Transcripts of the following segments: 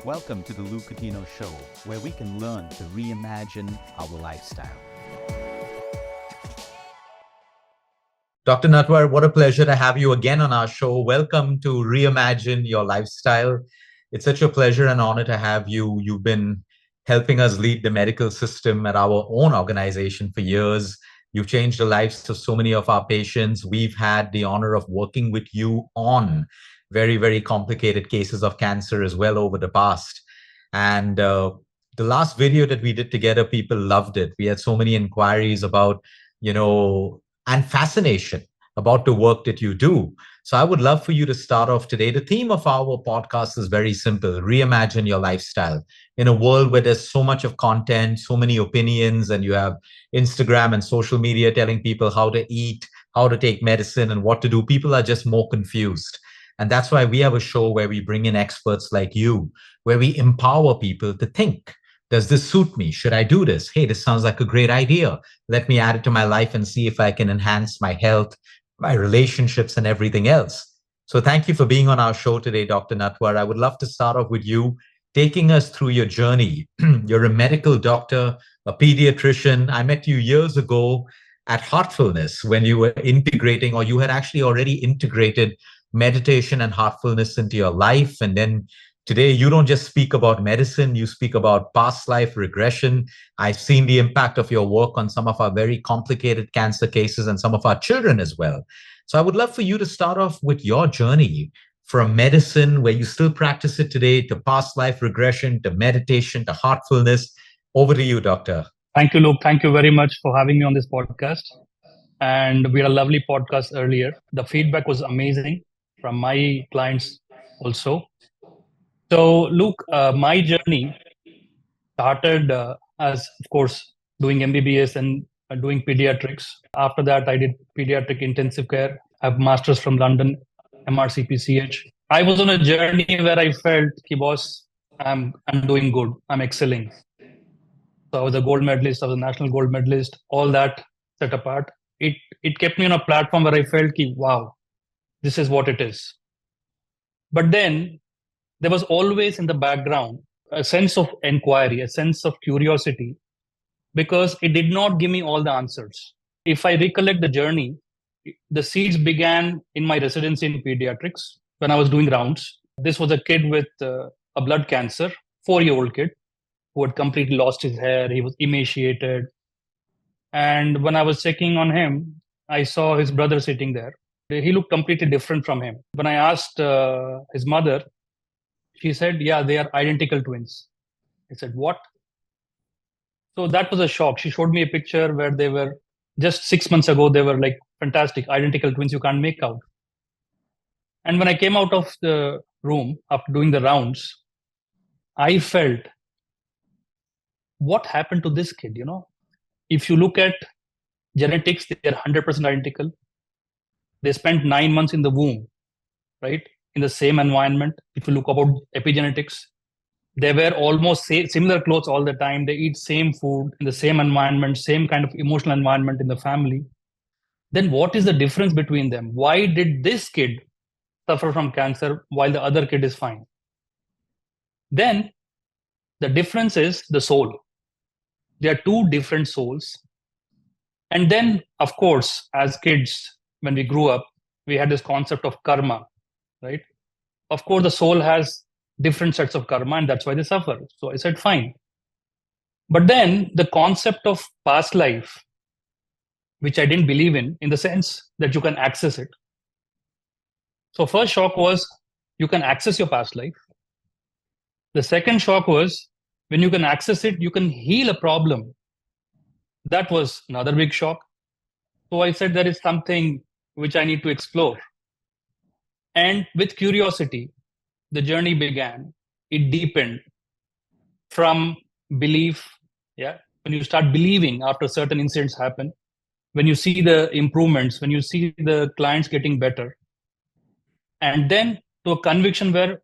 Welcome to the Luke Coutinho Show, where we can learn to reimagine our lifestyle. Dr. Natwar, what a pleasure to have you again on our show. Welcome to Reimagine Your Lifestyle. It's such a pleasure and honor to have you. You've been helping us lead the medical system at our own organization for years. You've changed the lives of so many of our patients. We've had the honor of working with you on very, very complicated cases of cancer as well over the past. And the last video that we did together, people loved it. We had so many inquiries about, and fascination about the work that you do. So I would love for you to start off today. The theme of our podcast is very simple: reimagine your lifestyle. In a world where there's so much of content, so many opinions, and you have Instagram and social media telling people how to eat, how to take medicine, and what to do, people are just more confused. And that's why we have a show where we bring in experts like you, where we empower people to think. Does this suit me? Should I do this? Hey, this sounds like a great idea. Let me add it to my life and see if I can enhance my health, my relationships, and everything else. So thank you for being on our show today, Dr. Natwar. I would love to start off with you taking us through your journey. You're a medical doctor, a pediatrician. I met you years ago at Heartfulness when you were integrating, or you had actually already integrated meditation and heartfulness into your life. And then today, you don't just speak about medicine, you speak about past life regression. I've seen the impact of your work on some of our very complicated cancer cases and some of our children as well. So I would love for you to start off with your journey from medicine, where you still practice it today, to past life regression, to meditation, to heartfulness. Over to you, doctor. Thank you, Luke. Thank you very much for having me on this podcast. And we had a lovely podcast earlier. The feedback was amazing from my clients also. So, Luke, my journey started as, of course, doing MBBS and doing pediatrics. After that, I did pediatric intensive care. I have masters from London, MRCPCH. I was on a journey where I felt, boss, I'm doing good. I'm excelling. So I was a gold medalist. I was a national gold medalist. All that set apart. It kept me on a platform where I felt, wow, this is what it is. But then there was always in the background a sense of inquiry, a sense of curiosity, because it did not give me all the answers. If I recollect the journey, the seeds began in my residency in pediatrics when I was doing rounds. This was a kid with a blood cancer, 4-year-old kid who had completely lost his hair. He was emaciated. And when I was checking on him, I saw his brother sitting there. He looked completely different from him. When I asked his mother, she said, yeah, they are identical twins. I said, what? So that was a shock. She showed me a picture where they were just 6 months ago, they were like fantastic, identical twins you can't make out. And when I came out of the room after doing the rounds, I felt, what happened to this kid? If you look at genetics, they are 100% identical. They spent 9 months in the womb, right? In the same environment. If you look about epigenetics, they wear almost similar clothes all the time. They eat same food in the same environment, same kind of emotional environment in the family. Then what is the difference between them? Why did this kid suffer from cancer while the other kid is fine? Then the difference is the soul. They are two different souls. And then, of course, as kids, when we grew up, we had this concept of karma, right? Of course, the soul has different sets of karma, and that's why they suffer. So I said, fine. But then the concept of past life, which I didn't believe in the sense that you can access it. So first shock was, you can access your past life. The second shock was, when you can access it, you can heal a problem. That was another big shock. So I said, there is something which I need to explore. And with curiosity, the journey began. It deepened from belief. Yeah, when you start believing after certain incidents happen, when you see the improvements, when you see the clients getting better, and then to a conviction where,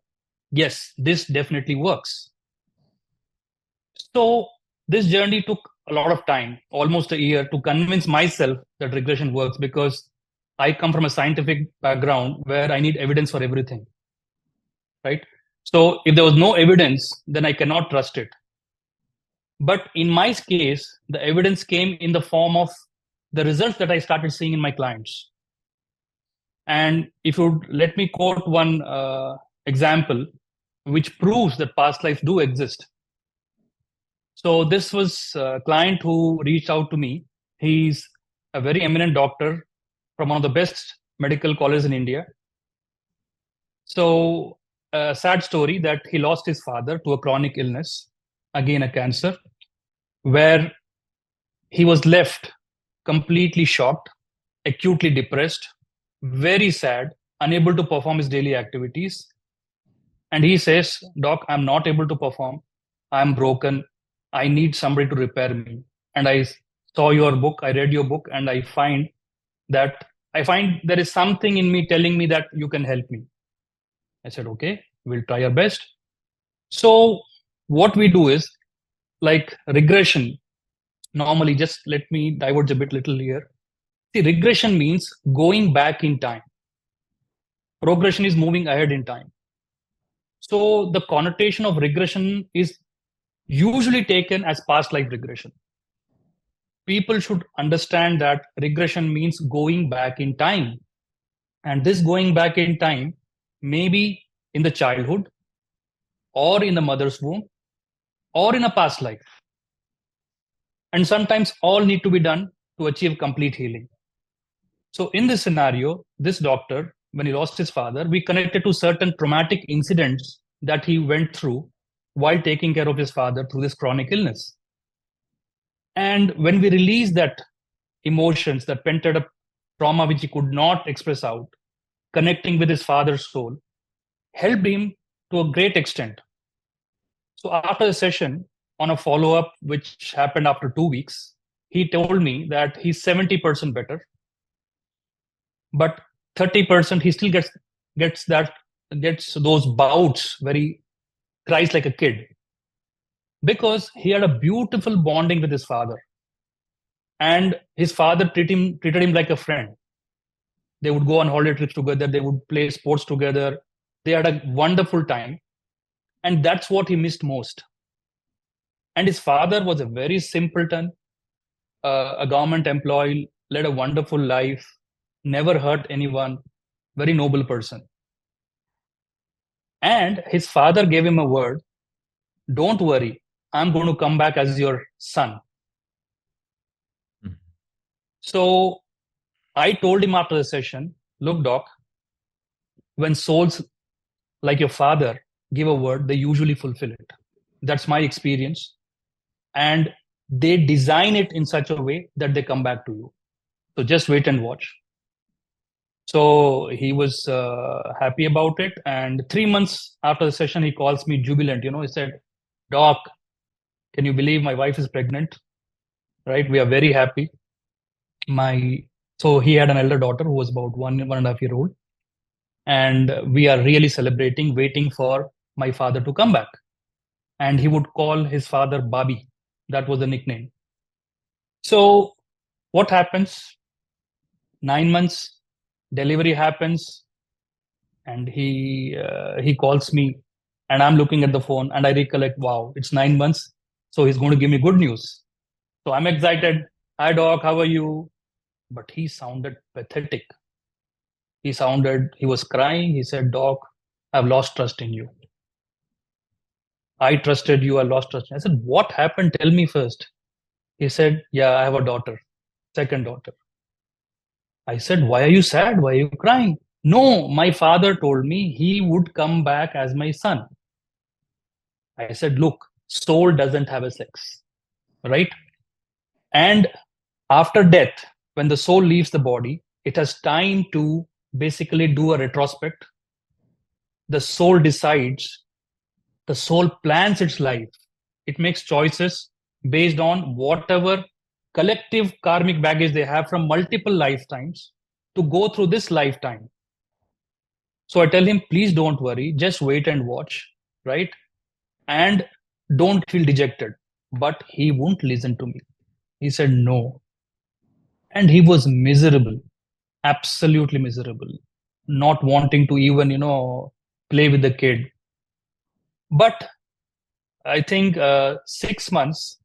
yes, this definitely works. So this journey took a lot of time, almost a year, to convince myself that regression works, because I come from a scientific background where I need evidence for everything, right? So if there was no evidence, then I cannot trust it. But in my case, the evidence came in the form of the results that I started seeing in my clients. And if you would let me quote one example which proves that past lives do exist. So this was a client who reached out to me. He's a very eminent doctor from one of the best medical colleges in India. So a sad story that he lost his father to a chronic illness, again a cancer, where he was left completely shocked, acutely depressed, very sad, unable to perform his daily activities. And he says, Doc, I'm not able to perform. I'm broken. I need somebody to repair me. And I saw your book, I read your book, and I find there is something in me telling me that you can help me. I said, okay, we'll try our best. So what we do is, like regression, normally, just let me diverge a bit little here. See, regression means going back in time. Progression is moving ahead in time. So the connotation of regression is usually taken as past life regression. People should understand that regression means going back in time. And this going back in time may be in the childhood, or in the mother's womb, or in a past life. And sometimes all need to be done to achieve complete healing. So in this scenario, this doctor, when he lost his father, we connected to certain traumatic incidents that he went through while taking care of his father through this chronic illness. And when we release that emotions, that pent up trauma which he could not express out, connecting with his father's soul, helped him to a great extent. So after the session, on a follow-up, which happened after 2 weeks, he told me that he's 70% better, but 30% he still gets those bouts where he cries like a kid, because he had a beautiful bonding with his father, and his father treated him like a friend. They would go on holiday trips together, they would play sports together, they had a wonderful time, and that's what he missed most. And his father was a very simpleton, a government employee, led a wonderful life, never hurt anyone, very noble person. And his father gave him a word, don't worry, I'm going to come back as your son. Mhm. So I told him after the session, look, doc, when souls like your father give a word, they usually fulfill it. That's my experience. And they design it in such a way that they come back to you. So just wait and watch. So he was happy about it. And 3 months after the session, he calls me jubilant. He said, Doc, can you believe my wife is pregnant? Right? We are very happy. So he had an elder daughter who was about 1.5 years old. And we are really celebrating, waiting for my father to come back. And he would call his father Babi. That was the nickname. So what happens? 9 months, delivery happens, and he calls me, and I'm looking at the phone, and I recollect, wow, it's 9 months, so he's going to give me good news. So I'm excited. Hi, doc, how are you? But he sounded pathetic. He was crying. He said, Doc, I've lost trust in you. I trusted you, I lost trust. I said, what happened? Tell me first. He said, yeah, I have a daughter, second daughter. I said, why are you sad? Why are you crying? No, my father told me he would come back as my son. I said, look, soul doesn't have a sex, right? And after death, when the soul leaves the body, it has time to basically do a retrospect. The soul decides, the soul plans its life. It makes choices based on whatever collective karmic baggage they have from multiple lifetimes to go through this lifetime. So I tell him, please don't worry, just wait and watch, right? And don't feel dejected. But he won't listen to me. He said no. And he was miserable, absolutely miserable, not wanting to even, play with the kid. But I think 6 months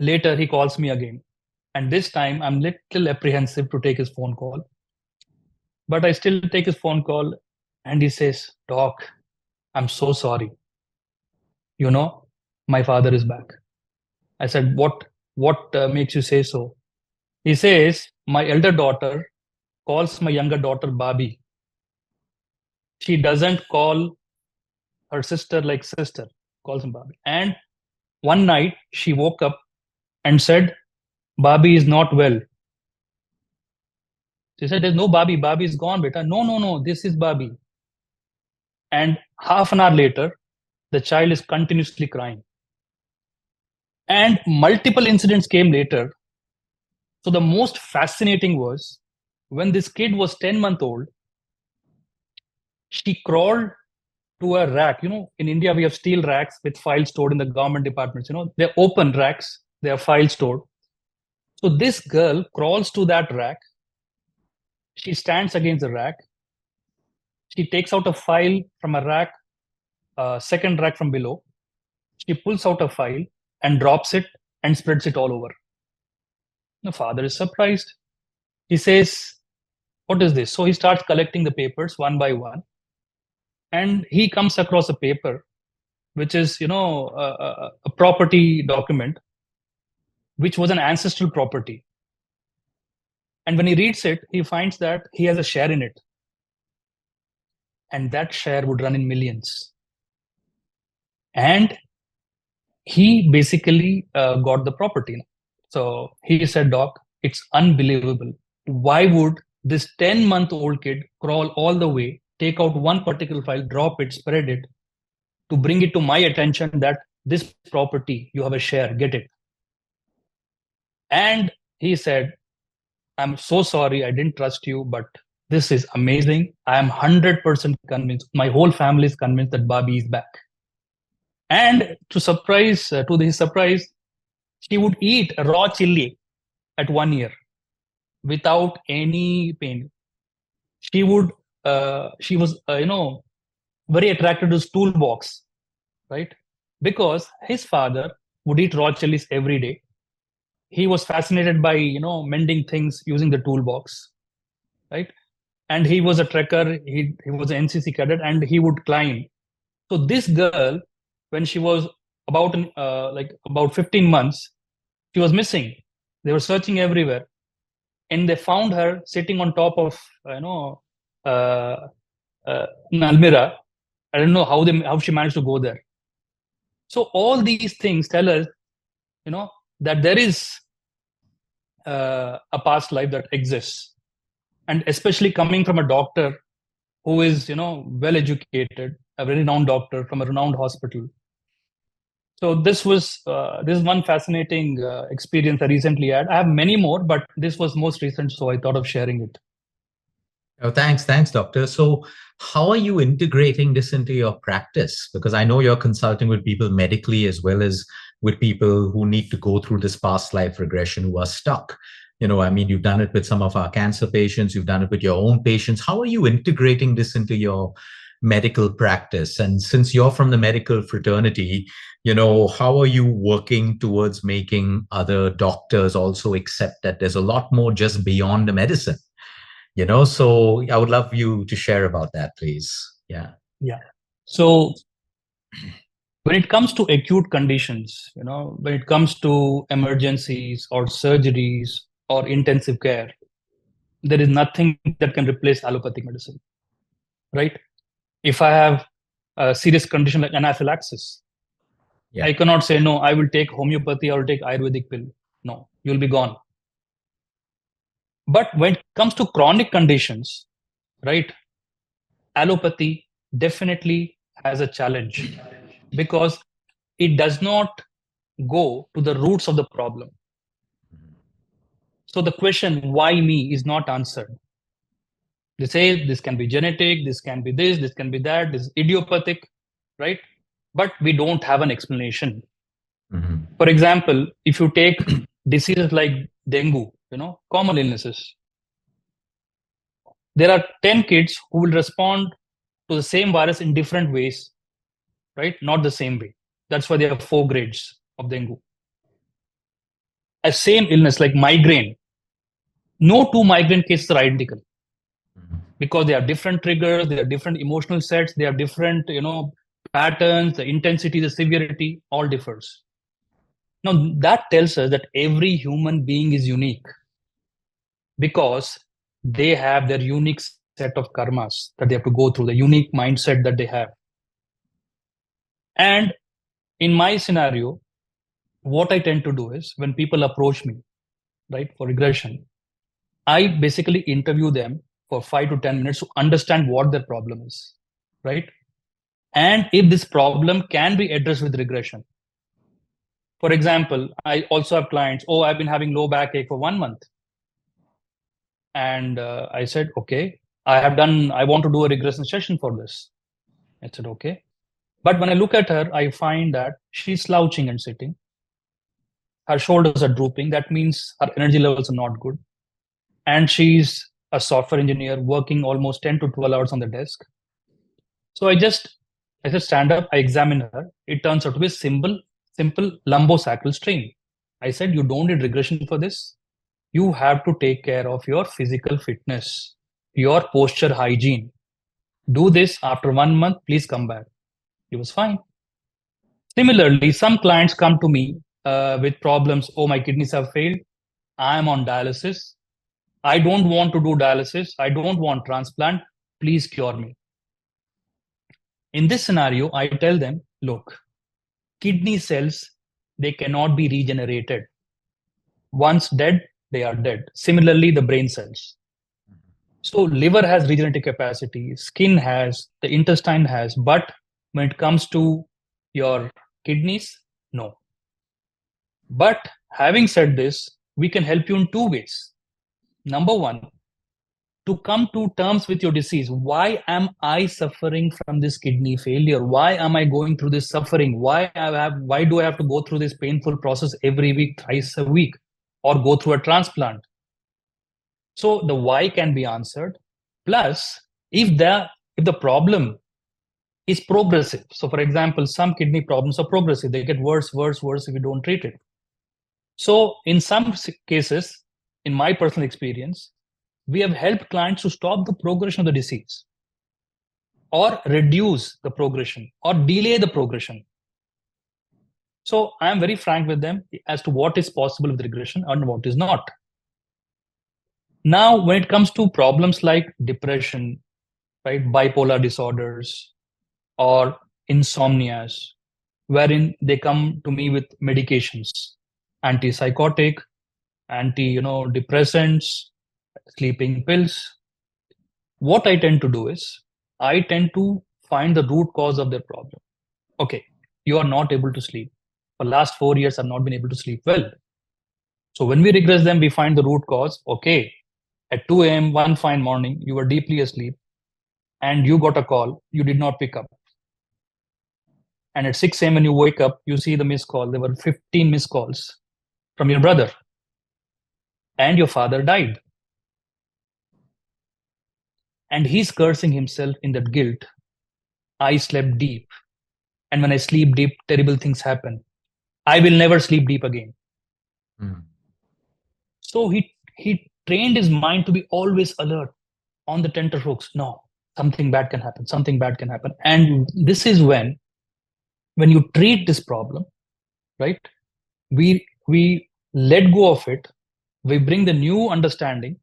later, he calls me again. And this time, I'm little apprehensive to take his phone call. But I still take his phone call, and he says, "Doc, I'm so sorry. You know, my father is back." I said, What makes you say so?" He says, "My elder daughter calls my younger daughter Babi. She doesn't call her sister like sister, calls him Babi. And one night she woke up and said, Babi is not well." She said, "There's no Babi. Babi is gone, beta." "No, no, no, this is Babi." And half an hour later, the child is continuously crying. And multiple incidents came later. So the most fascinating was when this kid was 10-month old, she crawled to a rack. In India, we have steel racks with files stored in the government departments. They're open racks, they are files stored. So this girl crawls to that rack. She stands against the rack. She takes out a file from a rack, second rack from below. She pulls out a file and drops it and spreads it all over. The father is surprised. He says, "What is this?" So he starts collecting the papers one by one. And he comes across a paper, which is, a property document, which was an ancestral property. And when he reads it, he finds that he has a share in it. And that share would run in millions. And he basically got the property. So he said, "Doc, it's unbelievable. Why would this 10-month-old kid crawl all the way, take out one particular file, drop it, spread it, to bring it to my attention that this property, you have a share, get it?" And he said, "I'm so sorry, I didn't trust you, but this is amazing. I am 100% convinced. My whole family is convinced that Babi is back." And to his surprise, she would eat raw chili at 1 year without any pain. She was, very attracted to his toolbox, right? Because his father would eat raw chilies every day. He was fascinated by, mending things using the toolbox, right? And he was a trekker. He was an NCC cadet, and he would climb. So this girl, when she was about 15 months, she was missing. They were searching everywhere, and they found her sitting on top of an almirah. I don't know how she managed to go there. So all these things tell us, that there is a past life that exists, and especially coming from a doctor who is, well educated, a very renowned doctor from a renowned hospital. So this is one fascinating experience I recently had. I have many more, but this was most recent, so I thought of sharing it. Oh, thanks, doctor. So how are you integrating this into your practice? Because I know you're consulting with people medically as well as with people who need to go through this past life regression, who are stuck. You've done it with some of our cancer patients, you've done it with your own patients. How are you integrating this into your medical practice? And since you're from the medical fraternity, how are you working towards making other doctors also accept that there's a lot more just beyond the medicine? So I would love you to share about that, please. Yeah. So when it comes to acute conditions, when it comes to emergencies or surgeries or intensive care, there is nothing that can replace allopathic medicine, right? If I have a serious condition like anaphylaxis, I cannot say, no, I will take homeopathy or take Ayurvedic pill. No, you'll be gone. But when it comes to chronic conditions, right, allopathy definitely has a challenge because it does not go to the roots of the problem. So the question, why me, is not answered. They say this can be genetic, this can be this can be that, this is idiopathic, right? But we don't have an explanation. Mm-hmm. For example, if you take diseases like dengue, common illnesses, there are 10 kids who will respond to the same virus in different ways. right? Not the same way. That's why there are 4 grades of dengue. A same illness like migraine, no 2 migraine cases are identical because they have different triggers, they have different emotional sets, they have different, patterns, the intensity, the severity, all differs. Now, that tells us that every human being is unique because they have their unique set of karmas that they have to go through, the unique mindset that they have. And in my scenario, what I tend to do is when people approach me, right, for regression, I basically interview them for 5 to 10 minutes to understand what their problem is, right? And if this problem can be addressed with regression. For example, I also have clients, I've been having low backache for 1 month. And I said, okay, I want to do a regression session for this. I said, okay. But when I look at her, I find that she's slouching and sitting. Her shoulders are drooping. That means her energy levels are not good. And she's a software engineer working almost 10 to 12 hours on the desk. So I said, stand up, I examine her. It turns out to be simple lumbosacral strain. I said, you don't need regression for this. You have to take care of your physical fitness, your posture hygiene. Do this after 1 month, please come back. He was fine. Similarly, some clients come to me with problems. My kidneys have failed. I am on dialysis. I don't want to do dialysis. I don't want transplant. Please cure me. In this scenario, I tell them, look, kidney cells, they cannot be regenerated. Once dead, they are dead. Similarly, the brain cells. So liver has regenerative capacity, skin has, the intestine has, but when it comes to your kidneys, no. But having said this, we can help you in 2 ways. Number 1, to come to terms with your disease. Why am I suffering from this kidney failure? Why am I going through this suffering? Why do I have to go through this painful process every week, thrice a week, or go through a transplant? So the why can be answered. Plus, if the problem is progressive. So for example, some kidney problems are progressive. They get worse if you don't treat it. So in some cases, in my personal experience, we have helped clients to stop the progression of the disease or reduce the progression or delay the progression. So I am very frank with them as to what is possible with regression and what is not. Now, when it comes to problems like depression, right, bipolar disorders, or insomnias, wherein they come to me with medications, antipsychotic, depressants, sleeping pills. What I tend to do is, I tend to find the root cause of their problem. Okay, you are not able to sleep. For the last 4 years, I've not been able to sleep well. So when we regress them, we find the root cause. Okay, at 2 a.m., one fine morning, you were deeply asleep and you got a call, you did not pick up. And at 6 a.m. when you wake up, you see the missed call. There were 15 missed calls from your brother. And your father died. And he's cursing himself in that guilt. I slept deep. And when I sleep deep, terrible things happen. I will never sleep deep again. So he trained his mind to be always alert, on the tenterhooks. No, something bad can happen. Something bad can happen. And this is when you treat this problem, right, we let go of it, we bring the new understanding,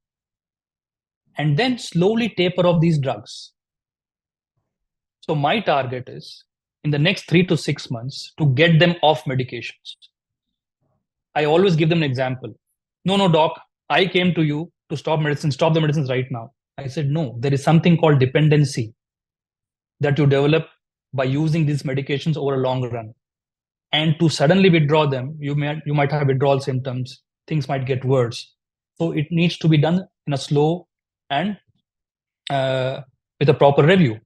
and then slowly taper off these drugs. So my target is, in the next 3 to 6 months, to get them off medications. I always give them an example. No, doc, I came to you to stop the medicines right now. I said, no, there is something called dependency that you develop by using these medications over a long run. And to suddenly withdraw them, you might have withdrawal symptoms. Things might get worse. So it needs to be done in a slow and with a proper review.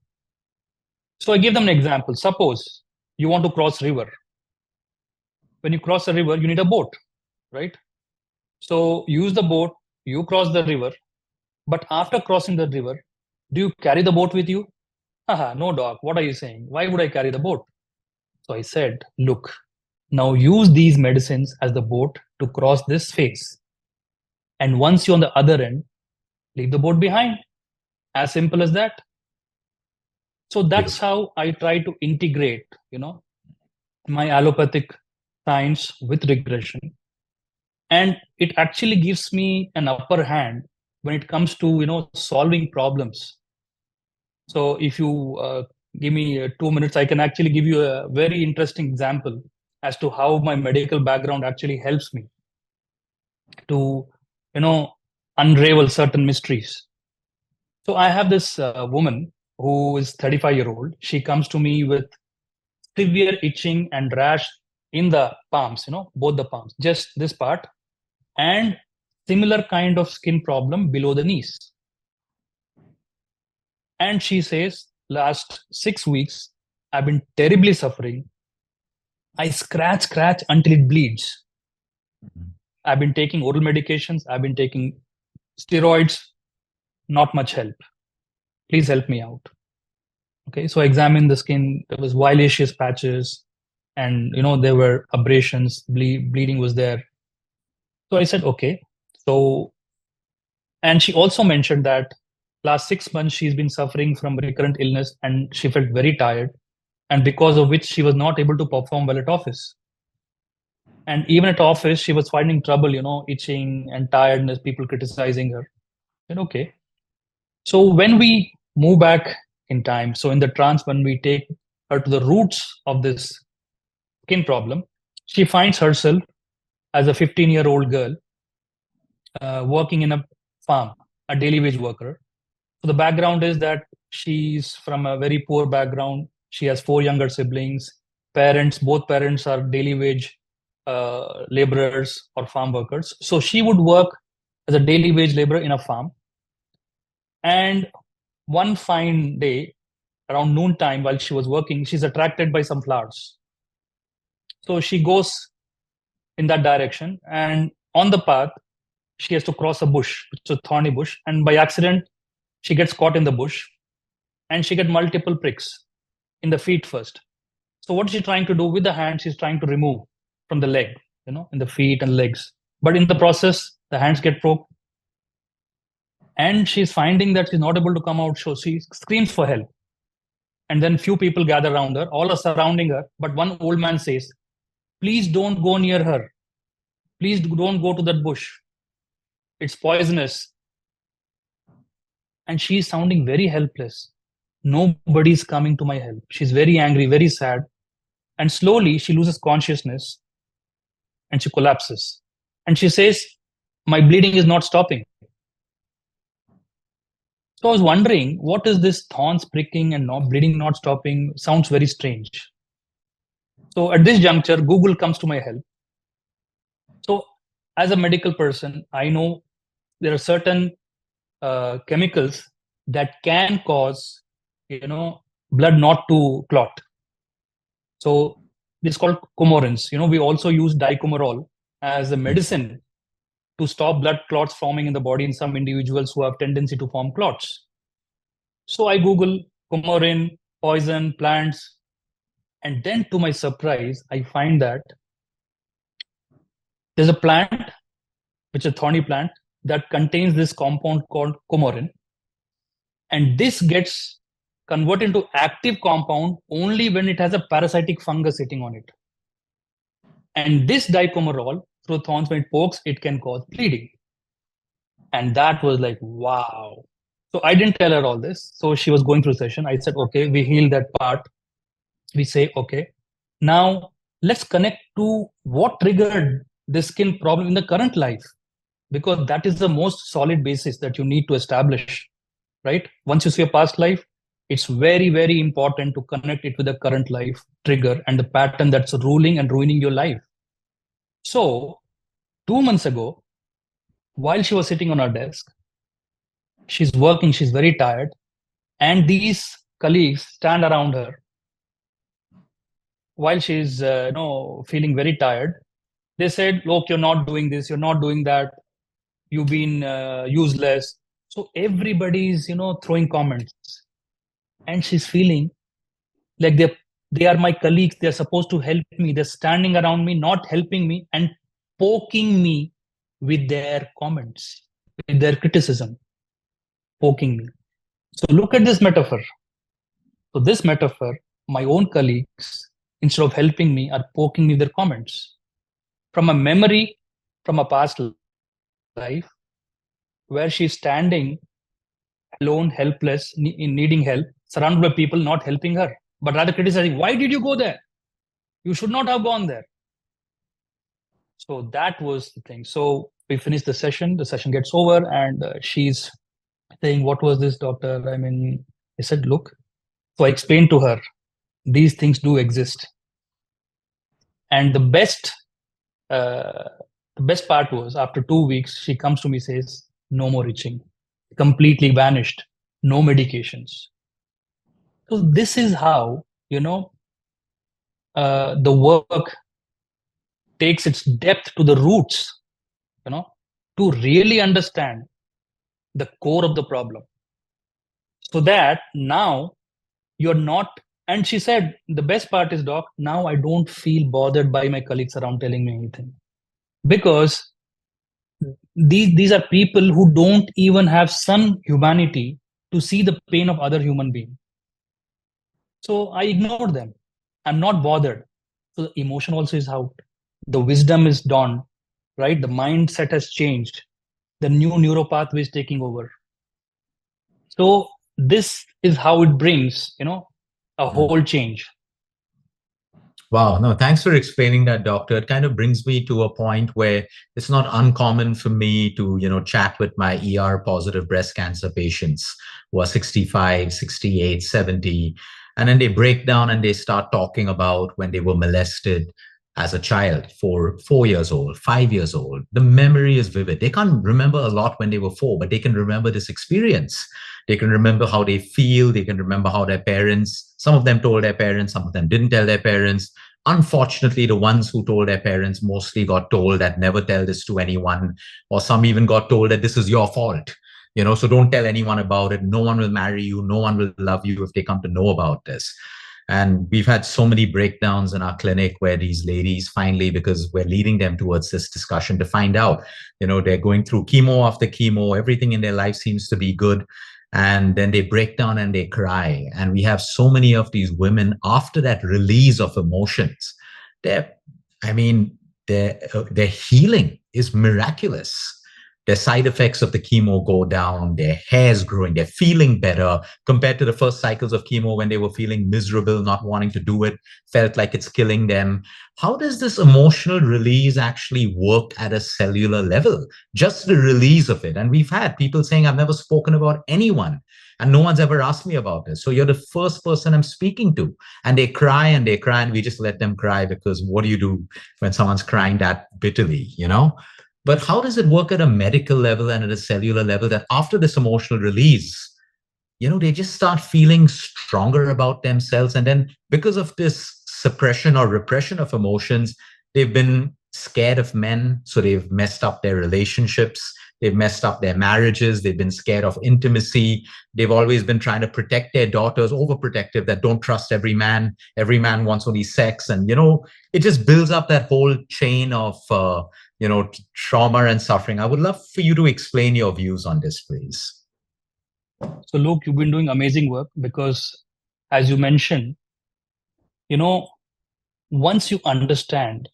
So I give them an example. Suppose you want to cross river. When you cross a river, you need a boat, right? So use the boat, you cross the river. But after crossing the river, do you carry the boat with you? No, doc, what are you saying? Why would I carry the boat? So I said, look, now use these medicines as the boat to cross this phase. And once you're on the other end, leave the boat behind. As simple as that. So that's how I try to integrate, my allopathic science with regression. And it actually gives me an upper hand when it comes to, solving problems. So if you give me 2 minutes, I can actually give you a very interesting example as to how my medical background actually helps me to, unravel certain mysteries. So I have this woman who is 35-year-old. She comes to me with severe itching and rash in the palms, both the palms, just this part, and similar kind of skin problem below the knees. And she says, last 6 weeks, I've been terribly suffering. I scratch until it bleeds. I've been taking oral medications. I've been taking steroids. Not much help. Please help me out. Okay, so I examined the skin. There was violaceous patches, and there were abrasions. Bleeding was there. So I said, okay. So, and she also mentioned that last 6 months she's been suffering from recurrent illness, and she felt very tired, and because of which she was not able to perform well at office. And even at office, she was finding trouble, itching and tiredness, people criticizing her. And okay. So when we move back in time, so in the trance, when we take her to the roots of this skin problem, she finds herself as a 15-year-old girl working in a farm, a daily wage worker. So the background is that she's from a very poor background. She has 4 younger siblings. Both parents are daily wage laborers or farm workers. So she would work as a daily wage laborer in a farm. And one fine day, around noontime, while she was working, she's attracted by some flowers. So she goes in that direction, and on the path, she has to cross a bush, it's a thorny bush, and by accident, she gets caught in the bush, and she gets multiple pricks in the feet first. So what is she trying to do with the hand? She's trying to remove from the leg, in the feet and legs. But in the process, the hands get poked, and she's finding that she's not able to come out. So she screams for help. And then few people gather around her, all are surrounding her. But one old man says, please don't go near her. Please don't go to that bush. It's poisonous. And she's sounding very helpless. Nobody's coming to my help. She's very angry, very sad. And slowly she loses consciousness and she collapses. And she says, my bleeding is not stopping. So I was wondering, what is this thorns pricking and bleeding not stopping? Sounds very strange. So at this juncture, Google comes to my help. So as a medical person, I know there are certain chemicals that can cause, blood not to clot. So this is called coumarins. We also use dicumarol as a medicine to stop blood clots forming in the body in some individuals who have tendency to form clots. So I Google coumarin, poison, plants, and then to my surprise, I find that there's a plant, which is a thorny plant, that contains this compound called coumarin. And this gets converted into active compound only when it has a parasitic fungus sitting on it. And this dicumarol, through thorns, when it pokes, it can cause bleeding. And that was like, wow. So I didn't tell her all this. So she was going through session. I said, okay, we heal that part. We say, okay, now let's connect to what triggered this skin problem in the current life, because that is the most solid basis that you need to establish, right? Once you see a past life, it's very, very important to connect it with the current life trigger and the pattern that's ruling and ruining your life. So 2 months ago, while she was sitting on her desk, she's working, she's very tired, and these colleagues stand around her while she's feeling very tired. They said, look, you're not doing this, you're not doing that, you've been useless. So everybody's throwing comments, and she's feeling like they're They are my colleagues. They're supposed to help me. They're standing around me, not helping me, and poking me with their comments, with their criticism, poking me. So look at this metaphor. So this metaphor, my own colleagues, instead of helping me, are poking me with their comments. From a memory, from a past life, where she's standing alone, helpless, needing help, surrounded by people not helping her, but rather criticizing, why did you go there? You should not have gone there. So that was the thing. So we finished the session gets over, and she's saying, what was this, doctor? I mean, I said, look. So I explained to her, these things do exist. And the best part was, after 2 weeks, she comes to me, says, no more itching, completely vanished, no medications. So this is how, the work takes its depth to the roots, to really understand the core of the problem. So that now you're not, and she said, the best part is, doc, now I don't feel bothered by my colleagues around telling me anything. Because these are people who don't even have some humanity to see the pain of other human being. So I ignored them. I'm not bothered. So the emotion also is out. The wisdom is dawned, right? The mindset has changed. The new neural pathway is taking over. So this is how it brings, a whole change. Wow. No, thanks for explaining that, doctor. It kind of brings me to a point where it's not uncommon for me to, chat with my ER positive breast cancer patients who are 65, 68, 70. And then they break down and they start talking about when they were molested as a child, 4 years old, 5 years old. The memory is vivid. They can't remember a lot when they were 4, but they can remember this experience. They can remember how they feel. They can remember how their parents, some of them told their parents, some of them didn't tell their parents. Unfortunately, the ones who told their parents mostly got told that never tell this to anyone, or some even got told that this is your fault. So don't tell anyone about it. No one will marry you. No one will love you if they come to know about this. And we've had so many breakdowns in our clinic where these ladies finally, because we're leading them towards this discussion to find out, they're going through chemo after chemo, everything in their life seems to be good. And then they break down and they cry. And we have so many of these women after that release of emotions. Their healing is miraculous. Their side effects of the chemo go down, their hair's growing, they're feeling better compared to the first cycles of chemo when they were feeling miserable, not wanting to do it, felt like it's killing them. How does this emotional release actually work at a cellular level? Just the release of it. And we've had people saying, I've never spoken about anyone and no one's ever asked me about this. So you're the first person I'm speaking to. And they cry and we just let them cry, because what do you do when someone's crying that bitterly, But how does it work at a medical level and at a cellular level that after this emotional release, they just start feeling stronger about themselves? And then because of this suppression or repression of emotions, they've been scared of men. So they've messed up their relationships. They've messed up their marriages. They've been scared of intimacy. They've always been trying to protect their daughters, overprotective, that don't trust every man. Every man wants only sex. And, it just builds up that whole chain of, trauma and suffering. I would love for you to explain your views on this, please. So, Luke, you've been doing amazing work because, as you mentioned, once you understand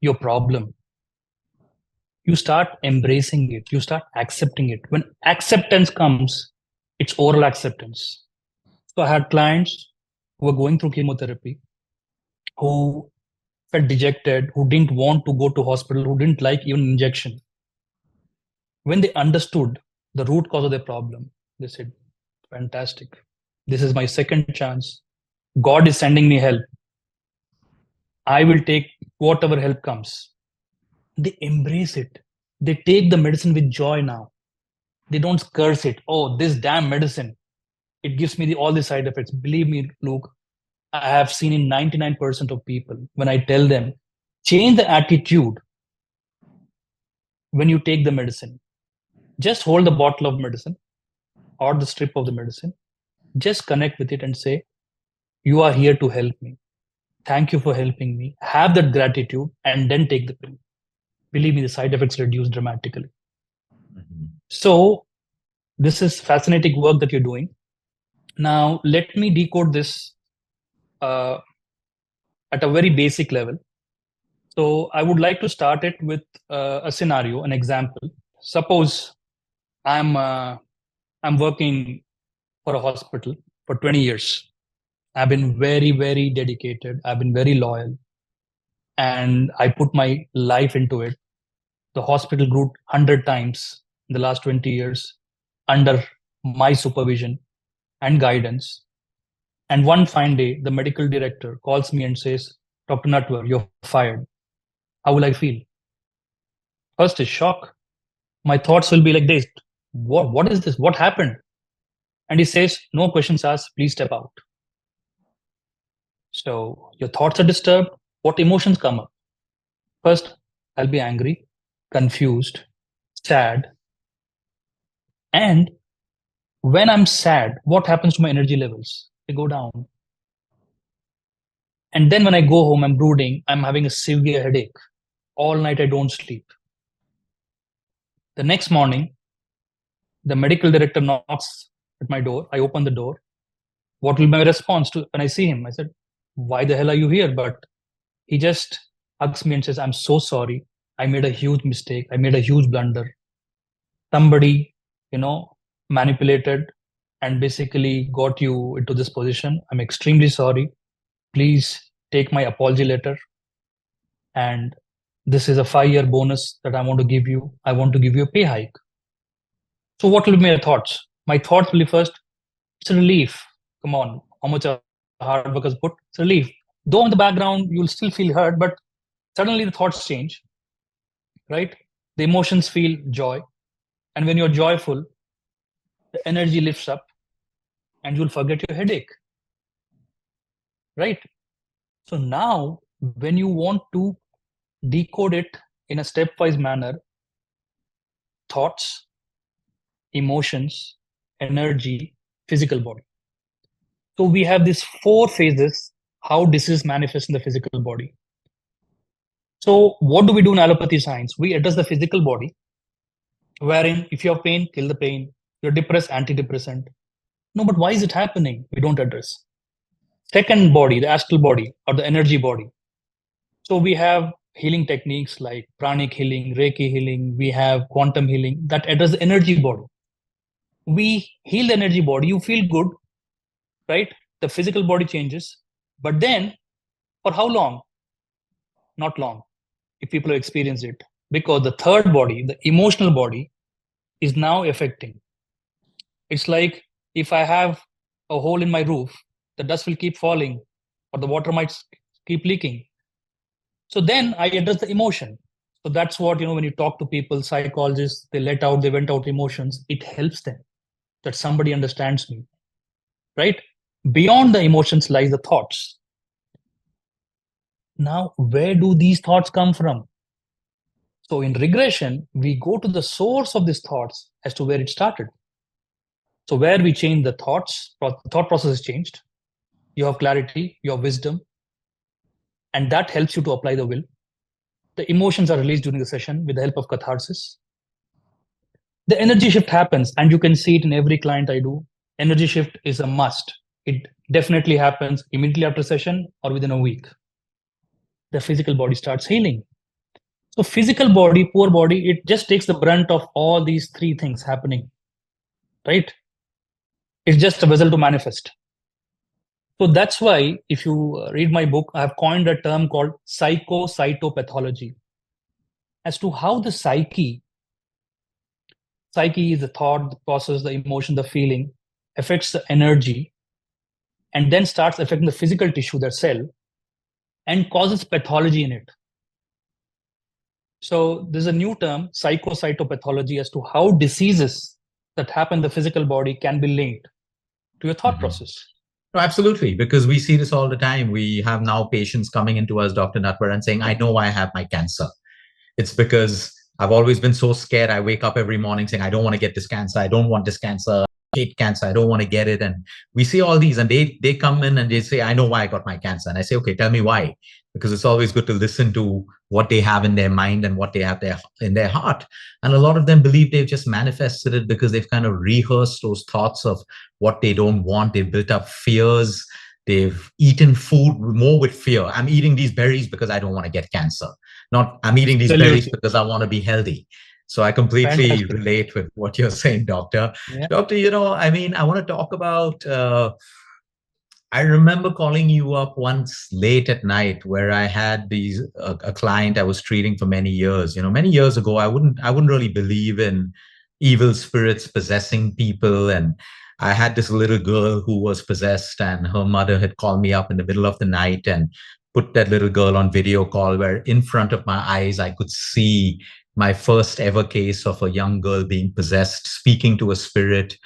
your problem, you start embracing it, you start accepting it. When acceptance comes, it's oral acceptance. So I had clients who were going through chemotherapy, who felt dejected, who didn't want to go to hospital, who didn't like even injection. When they understood the root cause of their problem, they said, fantastic. This is my second chance. God is sending me help. I will take whatever help comes. They embrace it. They take the medicine with joy now. They don't curse it. Oh, this damn medicine. It gives me all the side effects. Believe me, Luke, I have seen in 99% of people, when I tell them, change the attitude when you take the medicine. Just hold the bottle of medicine or the strip of the medicine. Just connect with it and say, You are here to help me. Thank you for helping me. Have that gratitude and then take the pill. Believe me, the side effects reduce dramatically. So this is fascinating work that you're doing. Now, let me decode this at a very basic level. So I would like to start it with a scenario, an example. Suppose I'm working for a hospital for 20 years. I've been very, very dedicated. I've been very loyal. And I put my life into it. The hospital grew 100 times in the last 20 years under my supervision and guidance. And one fine day, the medical director calls me and says, Dr. Natwar, you're fired. How will I feel? First is shock. My thoughts will be like this. What is this? What happened? And he says, no questions asked, please step out. So your thoughts are disturbed. What emotions come up? First, I'll be angry, confused, sad. And when I'm sad, what happens to my energy levels? They go down. And then when I go home, I'm brooding, I'm having a severe headache. All night I don't sleep. The next morning, the medical director knocks at my door. I open the door. What will be my response to when I see him? I said, why the hell are you here? But he just hugs me and says, I'm so sorry. I made a huge mistake. I made a huge blunder. Somebody, manipulated and basically got you into this position. I'm extremely sorry. Please take my apology letter. And this is a 5-year bonus that I want to give you. I want to give you a pay hike. So what will be my thoughts? My thoughts will be first, it's a relief. Come on, how much hard work is put? It's a relief. Though in the background, you'll still feel hurt, but suddenly the thoughts change, right? The emotions feel joy. And when you're joyful, the energy lifts up and you'll forget your headache, right? So now, when you want to decode it in a stepwise manner, thoughts, emotions, energy, physical body. So we have these 4 phases, how disease manifests in the physical body. So what do we do in allopathy science? We address the physical body, wherein if you have pain, kill the pain. You're depressed, antidepressant. No, but why is it happening? We don't address. Second body, the astral body or the energy body. So we have healing techniques like pranic healing, Reiki healing. We have quantum healing that address the energy body. We heal the energy body. You feel good, right? The physical body changes. But then, for how long? Not long, if people have experienced it. Because the third body, the emotional body, is now affecting. It's like if I have a hole in my roof, the dust will keep falling or the water might keep leaking. So then I address the emotion. So that's what, when you talk to people, psychologists, they vent out emotions. It helps them that somebody understands me, right? Beyond the emotions lies the thoughts. Now, where do these thoughts come from? So in regression, we go to the source of these thoughts as to where it started. So where we change the thoughts, thought process is changed. You have clarity, you have wisdom, and that helps you to apply the will. The emotions are released during the session with the help of catharsis. The energy shift happens, and you can see it in every client I do. Energy shift is a must. It definitely happens immediately after session or within a week. The physical body starts healing. So physical body, poor body, it just takes the brunt of all these 3 things happening, right? It's just a vessel to manifest. So that's why if you read my book, I have coined a term called psychocytopathology as to how the psyche is the thought, the process, the emotion, the feeling, affects the energy and then starts affecting the physical tissue, the cell, and causes pathology in it. So there's a new term, psychocytopathology, as to how diseases that happen in the physical body can be linked to your thought process. No, absolutely, because we see this all the time. We have now patients coming into us, Dr. Natwar, and saying, I know why I have my cancer. It's because I've always been so scared. I wake up every morning saying, I don't want to get this cancer. I don't want this cancer. hate cancer. I don't want to get it. And we see all these, and they come in and they say, I know why I got my cancer. And I say, okay, tell me why. Because it's always good to listen to what they have in their mind and what they have in their heart. And a lot of them believe they've just manifested it because they've kind of rehearsed those thoughts of what they don't want. They've built up fears. They've eaten food more with fear. I'm eating these berries because I don't want to get cancer. Not I'm eating these berries because I want to be healthy. So I completely relate with what you're saying, Doctor. Yeah. Doctor, I mean, I want to talk about, I remember calling you up once late at night where I had a client I was treating for many years. Many years ago, I wouldn't really believe in evil spirits possessing people. And I had this little girl who was possessed, and her mother had called me up in the middle of the night and put that little girl on video call, where in front of my eyes, I could see my first ever case of a young girl being possessed, speaking to a spirit,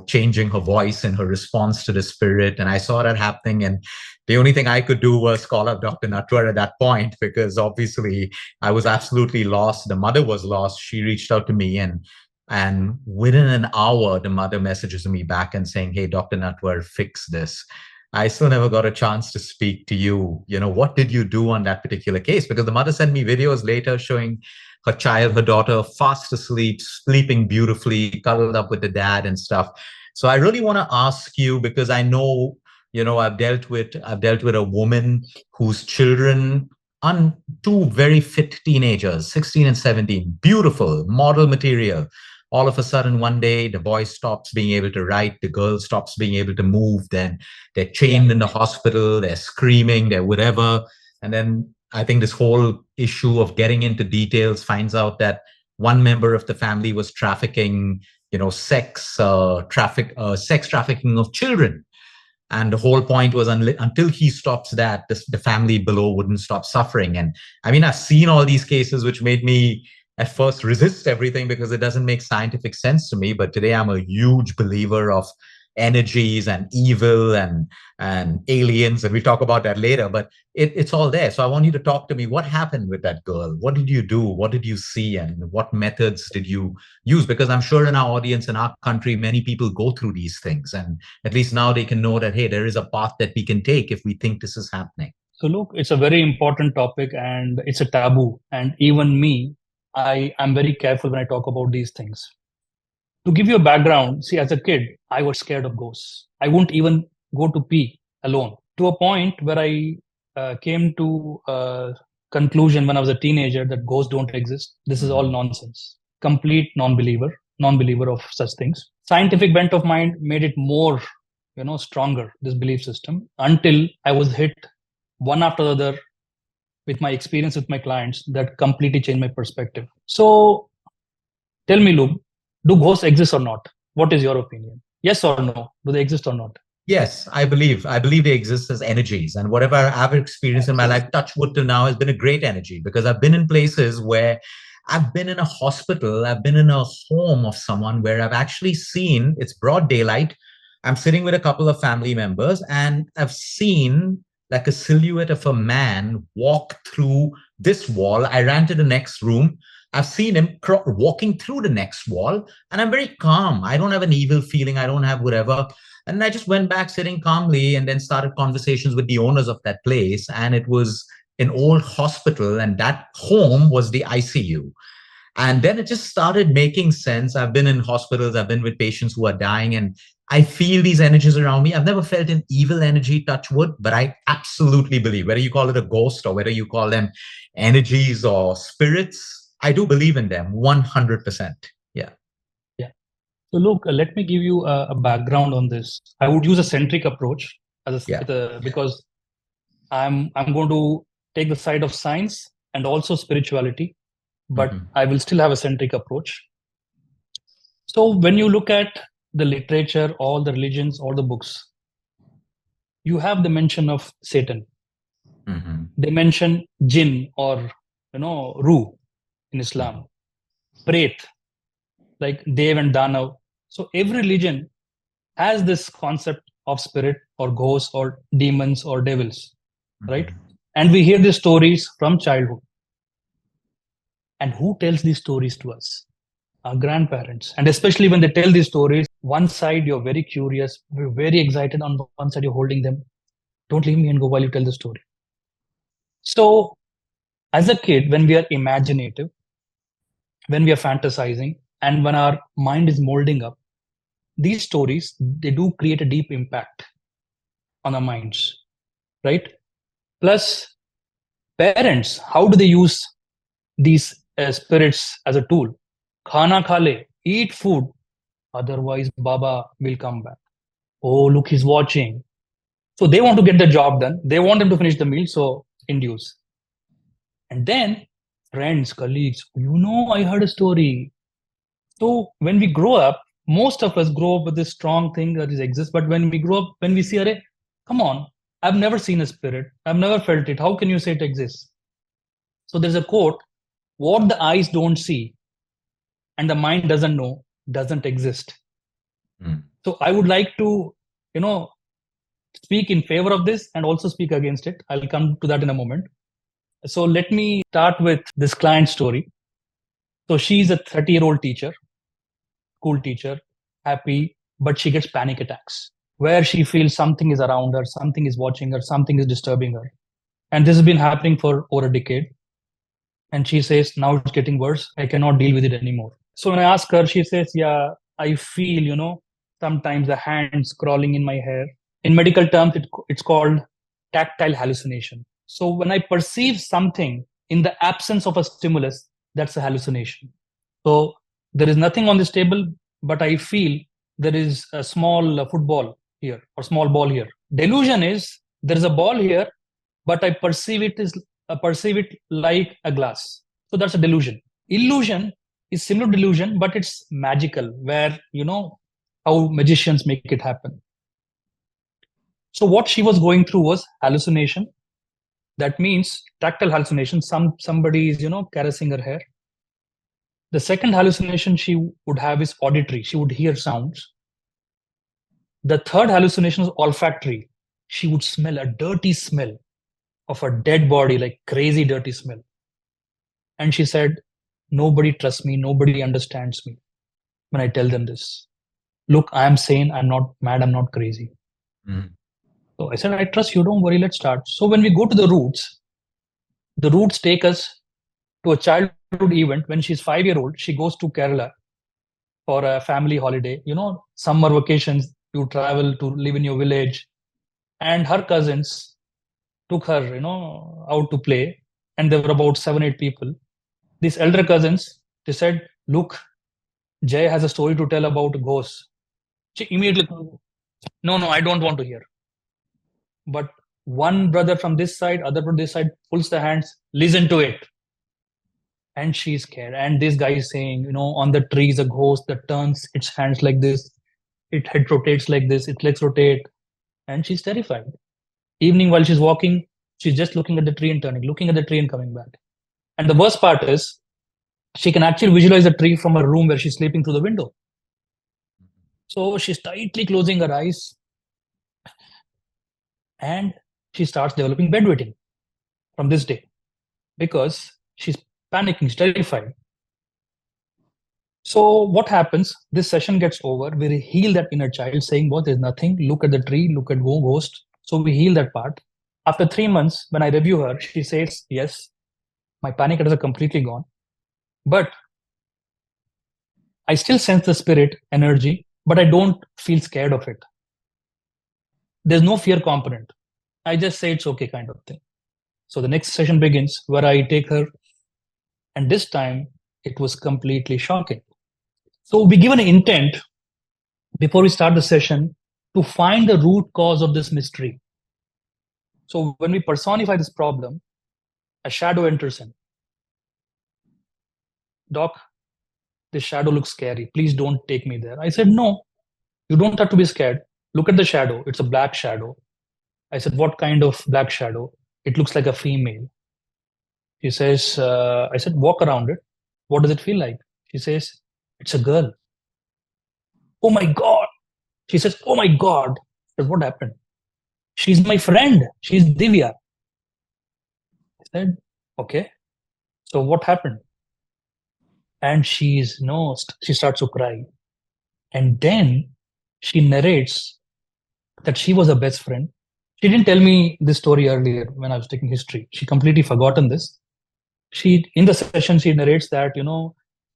changing her voice in her response to the spirit. And I saw that happening. And the only thing I could do was call up Dr. Natwar at that point, because obviously I was absolutely lost. The mother was lost. She reached out to me, and within an hour, the mother messages me back and saying, hey, Dr. Natwar, fix this. I still never got a chance to speak to you. What did you do on that particular case? Because the mother sent me videos later showing her daughter, fast asleep, sleeping beautifully, cuddled up with the dad and stuff. So I really want to ask you, because I know, I've dealt with a woman whose children, two very fit teenagers, 16 and 17, beautiful, model material. All of a sudden, one day, the boy stops being able to write, the girl stops being able to move, then they're chained in the hospital, they're screaming, they're whatever. And then I think this whole issue of getting into details finds out that one member of the family was trafficking, sex trafficking of children. And the whole point was until he stops that, the family below wouldn't stop suffering. And I mean, I've seen all these cases, which made me at first resist everything because it doesn't make scientific sense to me. But today I'm a huge believer of energies and evil and aliens, and we talk about that later, but it's all there. So I want you to talk to me. What happened with that girl? What did you do? What did you see? And what methods did you use? Because I'm sure in our audience, in our country, many people go through these things, and at least now they can know that, hey, there is a path that we can take if we think this is happening. So look, it's a very important topic and it's a taboo. And even me, I'm very careful when I talk about these things. To give you a background, see, as a kid, I was scared of ghosts. I wouldn't even go to pee alone, to a point where I came to a conclusion when I was a teenager that ghosts don't exist. This is all nonsense. Complete non-believer of such things. Scientific bent of mind made it more, stronger, this belief system, until I was hit one after the other with my experience with my clients that completely changed my perspective. So tell me, Luke, do ghosts exist or not? What is your opinion? Yes or no? Do they exist or not? Yes, I believe they exist as energies. And whatever I've experienced in my life, touch wood till now, has been a great energy, because I've been in places where I've been in a hospital, I've been in a home of someone where I've actually seen, it's broad daylight, I'm sitting with a couple of family members, and I've seen like a silhouette of a man walk through this wall. I ran to the next room. I've seen him walking through the next wall, and I'm very calm. I don't have an evil feeling. I don't have whatever. And I just went back sitting calmly and then started conversations with the owners of that place. And it was an old hospital, and that home was the ICU. And then it just started making sense. I've been in hospitals, I've been with patients who are dying, and I feel these energies around me. I've never felt an evil energy, touch wood, but I absolutely believe, whether you call it a ghost or whether you call them energies or spirits, I do believe in them 100%. Yeah. Yeah. So look, let me give you a background on this. I would use a centric approach because I'm going to take the side of science and also spirituality, but I will still have a centric approach. So when you look at the literature, all the religions, all the books, you have the mention of Satan. They mention jinn or Ruh in Islam, Pret, like Dev and Danav. So every religion has this concept of spirit or ghosts or demons or devils, right? And we hear these stories from childhood. And who tells these stories to us? our grandparents. And especially when they tell these stories, one side you're very curious, you're very excited. On one side you're holding them. Don't leave me and go while you tell the story. So as a kid, when we are imaginative, when we are fantasizing, and when our mind is molding up, these stories, they do create a deep impact on our minds, right? Plus, parents, how do they use these spirits as a tool? Khana khale, eat food, otherwise Baba will come back. Oh, look, he's watching. So they want to get the job done. They want them to finish the meal, so induce. And then friends, colleagues, I heard a story. So when we grow up, most of us grow up with this strong thing that exists. But when we grow up, when we see, Arey, come on, I've never seen a spirit. I've never felt it. How can you say it exists? So there's a quote, what the eyes don't see and the mind doesn't know doesn't exist. So I would like to, speak in favor of this and also speak against it. I'll come to that in a moment. So let me start with this client story. So she's a 30-year-old teacher, school teacher, happy, but she gets panic attacks where she feels something is around her, something is watching her, something is disturbing her. And this has been happening for over a decade. And she says, now it's getting worse. I cannot deal with it anymore. So when I ask her, she says, yeah, I feel, sometimes the hands crawling in my hair. In medical terms, it's called tactile hallucination. So when I perceive something in the absence of a stimulus, that's a hallucination. So there is nothing on this table, but I feel there is a small football here or small ball here. Delusion is there is a ball here, but I perceive it like a glass. So that's a delusion. Illusion is similar to delusion, but it's magical, where how magicians make it happen. So what she was going through was hallucination. That means tactile hallucination. Somebody is caressing her hair. The second hallucination she would have is auditory. She would hear sounds. The third hallucination is olfactory. She would smell a dirty smell of a dead body, like crazy dirty smell. And she said, nobody trusts me. Nobody understands me when I tell them this. Look, I am sane. I'm not mad. I'm not crazy. So I said, I trust you. Don't worry. Let's start. So when we go to the roots take us to a childhood event. When she's 5-year-old, she goes to Kerala for a family holiday. Summer vacations, you travel to live in your village. And her cousins took her, out to play. And there were about 7-8 people. These elder cousins, they said, look, Jay has a story to tell about ghosts. She immediately, no, I don't want to hear. But one brother from this side, other from this side, pulls the hands, listen to it. And she's scared. And this guy is saying, on the tree is a ghost that turns its hands like this. Its head rotates like this. Its legs rotate. And she's terrified. Evening while she's walking, she's just looking at the tree and turning, looking at the tree and coming back. And the worst part is, she can actually visualize the tree from her room where she's sleeping through the window. So she's tightly closing her eyes. And she starts developing bedwetting from this day because she's panicking, she's terrified. So what happens? This session gets over. We heal that inner child saying, there's nothing. Look at the tree, look at ghost. So we heal that part. After 3 months, when I review her, she says, yes, my panic attacks are completely gone. But I still sense the spirit energy, but I don't feel scared of it. There's no fear component. I just say it's okay kind of thing. So the next session begins where I take her, and this time it was completely shocking. So we give an intent before we start the session to find the root cause of this mystery. So when we personify this problem, a shadow enters in. Doc, this shadow looks scary. Please don't take me there. I said, no, you don't have to be scared. Look at the shadow. It's a black shadow. I said, what kind of black shadow? It looks like a female. She says, I said, walk around it. What does it feel like? She says, it's a girl. Oh my God. She says, oh my God. I said, what happened? She's my friend. She's Divya. I said, okay. So what happened? And she starts to cry. And then she narrates that she was a best friend. She didn't tell me this story earlier when I was taking history. She completely forgotten this. In the session, she narrates that,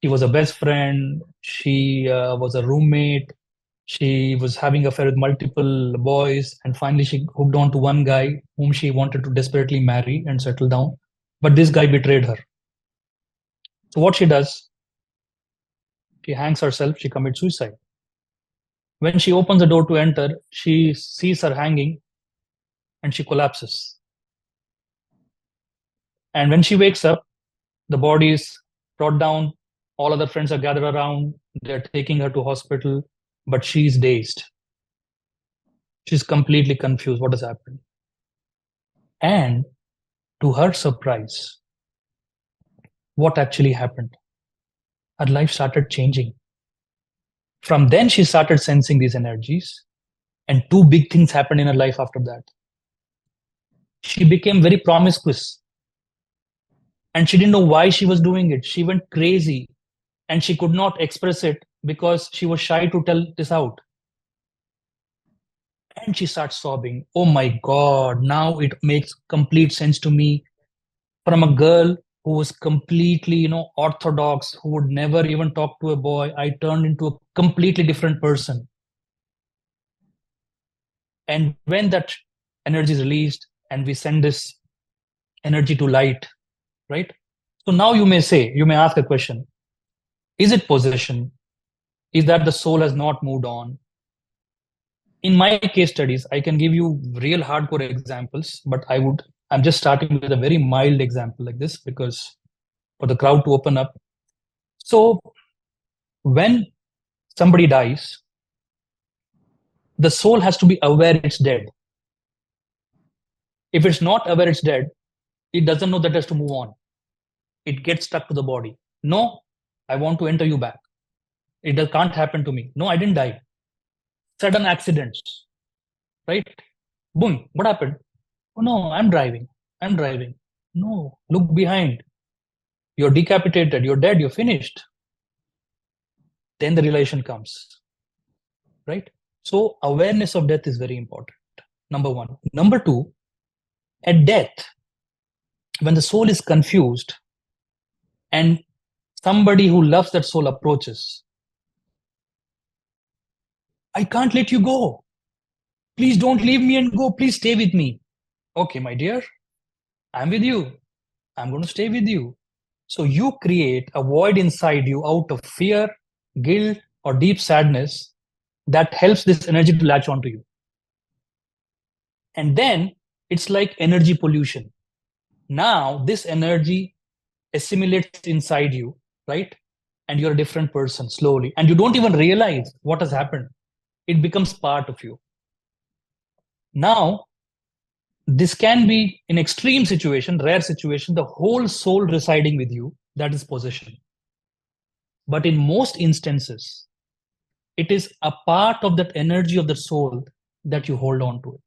she was a best friend. She was a roommate. She was having affair with multiple boys. And finally, she hooked on to one guy whom she wanted to desperately marry and settle down. But this guy betrayed her. So what she does, she hangs herself. She commits suicide. When she opens the door to enter, she sees her hanging and she collapses. And when she wakes up, the body is brought down. All other friends are gathered around. They're taking her to hospital, but she's dazed. She's completely confused what has happened. And to her surprise, what actually happened? Her life started changing. From then, she started sensing these energies. And two big things happened in her life after that. She became very promiscuous. And she didn't know why she was doing it. She went crazy. And she could not express it because she was shy to tell this out. And she starts sobbing. Oh my God, now it makes complete sense to me. From a girl who was completely, orthodox, who would never even talk to a boy, I turned into a completely different person. And when that energy is released and we send this energy to light, right? So now you may ask a question. Is it possession? Is that the soul has not moved on? In my case studies, I can give you real hardcore examples, but I'm just starting with a very mild example like this because for the crowd to open up. So when somebody dies, the soul has to be aware it's dead. If it's not aware it's dead, it doesn't know that it has to move on. It gets stuck to the body. No, I want to enter you back. It can't happen to me. No, I didn't die. Sudden accidents, right? Boom, what happened? Oh no, I'm driving. No, look behind. You're decapitated, you're dead, you're finished. Then the realization comes, right? So awareness of death is very important, number one. Number two, at death, when the soul is confused and somebody who loves that soul approaches, I can't let you go. Please don't leave me and go. Please stay with me. Okay, my dear, I'm with you. I'm going to stay with you. So you create a void inside you out of fear, guilt, or deep sadness that helps this energy to latch onto you. And then it's like energy pollution. Now this energy assimilates inside you, right? And you're a different person slowly. And you don't even realize what has happened. It becomes part of you. Now, this can be in extreme situation, rare situation, the whole soul residing with you, that is possession. But in most instances, it is a part of that energy of the soul that you hold on to it.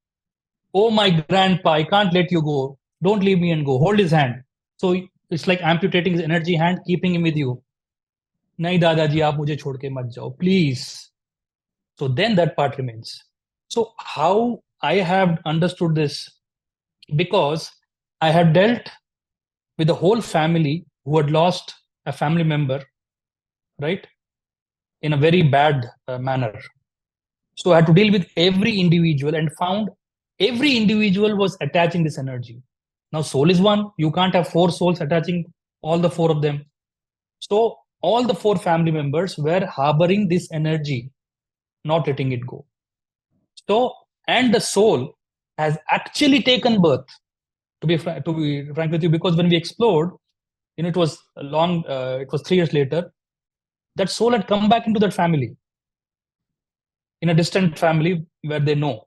Oh, my grandpa, I can't let you go. Don't leave me and go. Hold his hand. So it's like amputating his energy hand, keeping him with you. Nahi, Dadaji, aap mujhe chhod ke mat jao, please. So then that part remains. So how I have understood this, because I had dealt with the whole family who had lost a family member, right, in a very bad manner. So I had to deal with every individual and found every individual was attaching this energy. Now soul is one. You can't have four souls attaching all the four of them. So all the four family members were harboring this energy, not letting it go. So, and the soul has actually taken birth, to be frank with you, because when we explored, it was it was 3 years later, that soul had come back into that family, in a distant family where they know.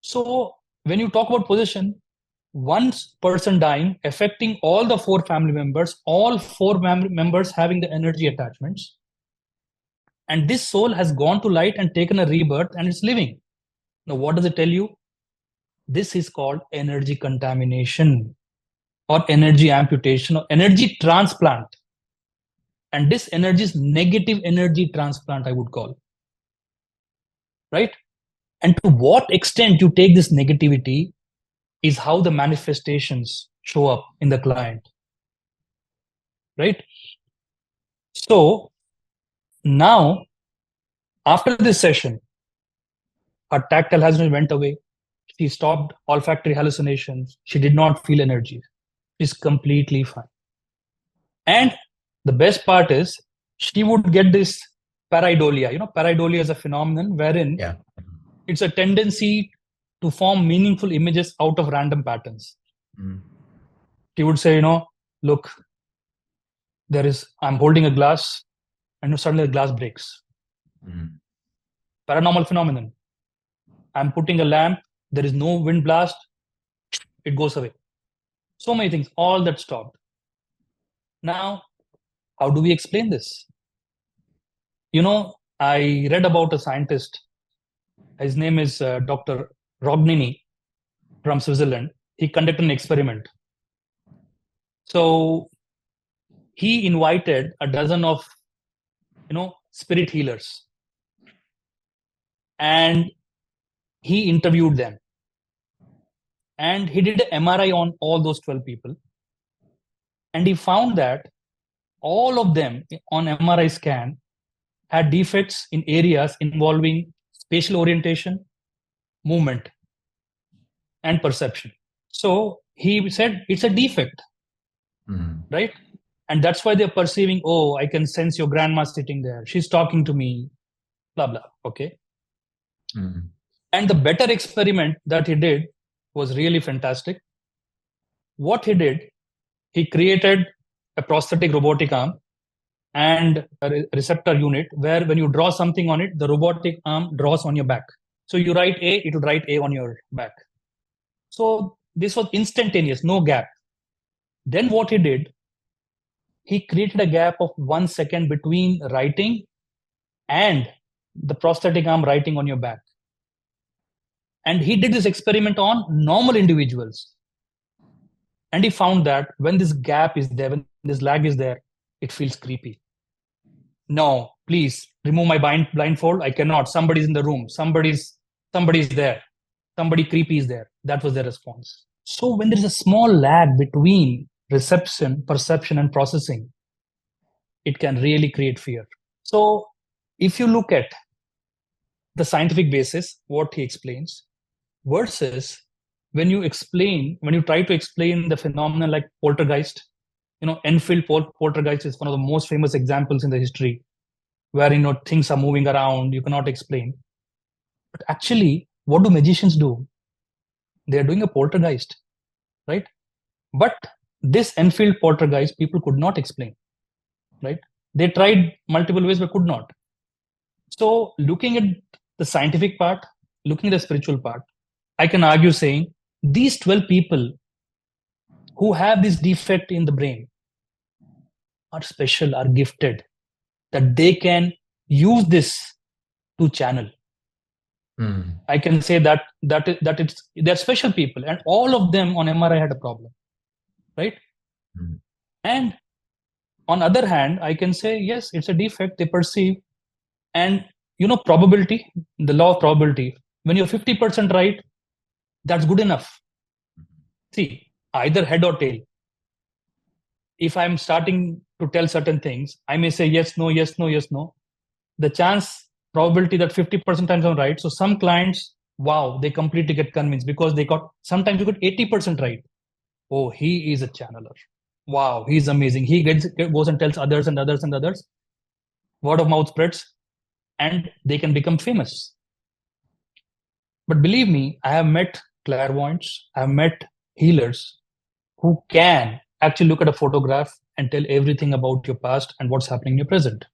So when you talk about possession, one person dying, affecting all the four family members, all four members having the energy attachments. And this soul has gone to light and taken a rebirth and it's living. Now, what does it tell you? This is called energy contamination or energy amputation or energy transplant. And this energy is negative energy transplant, I would call. Right? And to what extent you take this negativity is how the manifestations show up in the client. Right? So now, after this session, her tactile hallucination went away. She stopped olfactory hallucinations. She did not feel energy. She's completely fine. And the best part is she would get this pareidolia. Pareidolia is a phenomenon wherein it's a tendency to form meaningful images out of random patterns. She would say, look, I'm holding a glass and suddenly the glass breaks. Paranormal phenomenon. I'm putting a lamp, there is no wind blast, it goes away. So many things, all that stopped. Now, how do we explain this? I read about a scientist. His name is Dr. Rognini from Switzerland. He conducted an experiment. So he invited a dozen of, spirit healers. And he interviewed them. And he did an MRI on all those 12 people. And he found that all of them on MRI scan had defects in areas involving spatial orientation, movement, and perception. So he said it's a defect, right? And that's why they're perceiving, oh, I can sense your grandma sitting there. She's talking to me, blah, blah, okay? And the better experiment that he did was really fantastic. What he did, he created a prosthetic robotic arm and a receptor unit where when you draw something on it, the robotic arm draws on your back. So you write A, it would write A on your back. So this was instantaneous, no gap. Then what he did, he created a gap of 1 second between writing and the prosthetic arm writing on your back. And he did this experiment on normal individuals. And he found that when this gap is there, when this lag is there, it feels creepy. No, please remove my blindfold. I cannot. Somebody's in the room. Somebody's there. Somebody creepy is there. That was their response. So when there is a small lag between reception, perception, and processing, it can really create fear. So if you look at the scientific basis, what he explains, versus when you try to explain the phenomenon like poltergeist, Enfield poltergeist is one of the most famous examples in the history where, things are moving around, you cannot explain. But actually, what do magicians do? They're doing a poltergeist, right? But this Enfield poltergeist, people could not explain, right? They tried multiple ways, but could not. So looking at the scientific part, looking at the spiritual part, I can argue saying these 12 people who have this defect in the brain are special, are gifted, that they can use this to channel. I can say that they're special people, and all of them on MRI had a problem, right? And on other hand, I can say, yes, it's a defect they perceive. And, probability, the law of probability, when you're 50% right, that's good enough. See, either head or tail. If I'm starting to tell certain things, I may say yes, no, yes, no, yes, no. The probability that 50% times I'm right. So some clients, wow, they completely get convinced because sometimes you got 80% right. Oh, he is a channeler. Wow, he's amazing. He goes and tells others and others and others. Word of mouth spreads and they can become famous. But believe me, I have met clairvoyants, I have met healers who can actually look at a photograph and tell everything about your past and what's happening in your present.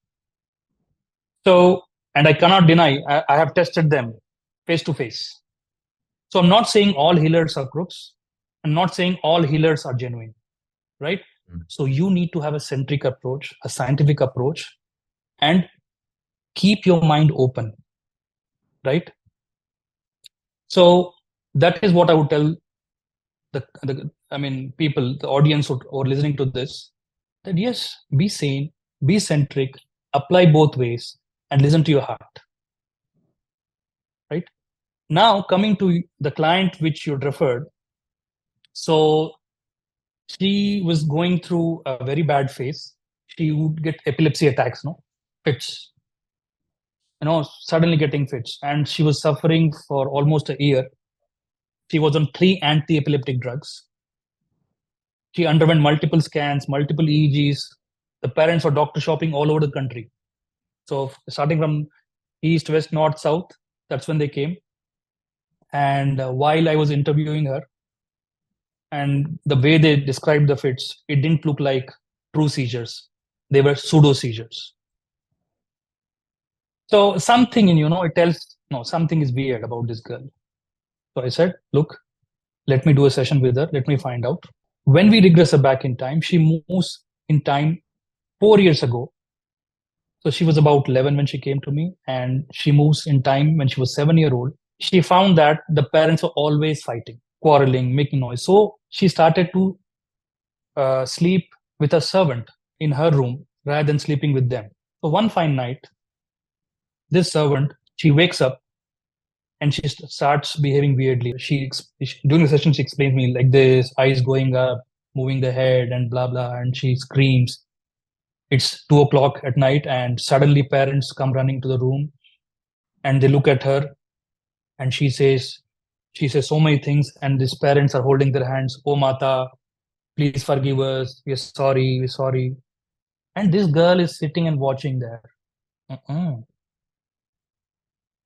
So, and I cannot deny, I have tested them face to face. So I'm not saying all healers are crooks. I'm not saying all healers are genuine, right? So you need to have a centric approach, a scientific approach, and keep your mind open, right? So that is what I would tell people, the audience who are listening to this, that yes, be sane, be centric, apply both ways, and listen to your heart. Right? Now, coming to the client which you referred. So she was going through a very bad phase. She would get epilepsy attacks, fits, suddenly getting fits. And she was suffering for almost a year. She was on 3 anti-epileptic drugs. She underwent multiple scans, multiple EEGs. The parents were doctor shopping all over the country. So starting from east, west, north, south, that's when they came. And while I was interviewing her, and the way they described the fits, it didn't look like true seizures. They were pseudo seizures. So something it tells, no, something is weird about this girl. So I said, look, let me do a session with her. Let me find out. When we regress her back in time, she moves in time 4 years ago. So she was about 11 when she came to me, and she moves in time when she was 7-year-old. She found that the parents were always fighting, quarreling, making noise. So she started to sleep with a servant in her room rather than sleeping with them. So one fine night, this servant, she wakes up and she starts behaving weirdly. During the session, she explains me like this, eyes going up, moving the head and blah, blah. And she screams. It's 2 o'clock at night, and suddenly parents come running to the room and they look at her, and she says so many things, and these parents are holding their hands. Oh, Mata, please forgive us. We're sorry. And this girl is sitting and watching there.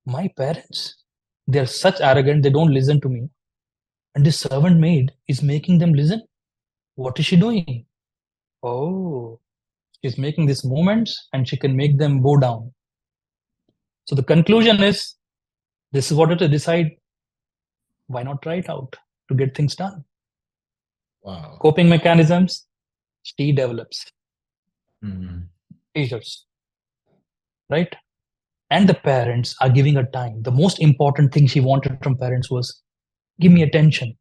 My parents, they're such arrogant, they don't listen to me. And this servant maid is making them listen. What is she doing? Oh, she's making these movements and she can make them bow down. So the conclusion is, this is what it is. Decide, why not try it out to get things done? Wow. Coping mechanisms, she develops. Seizures, right? And the parents are giving her time. The most important thing she wanted from parents was, give me attention.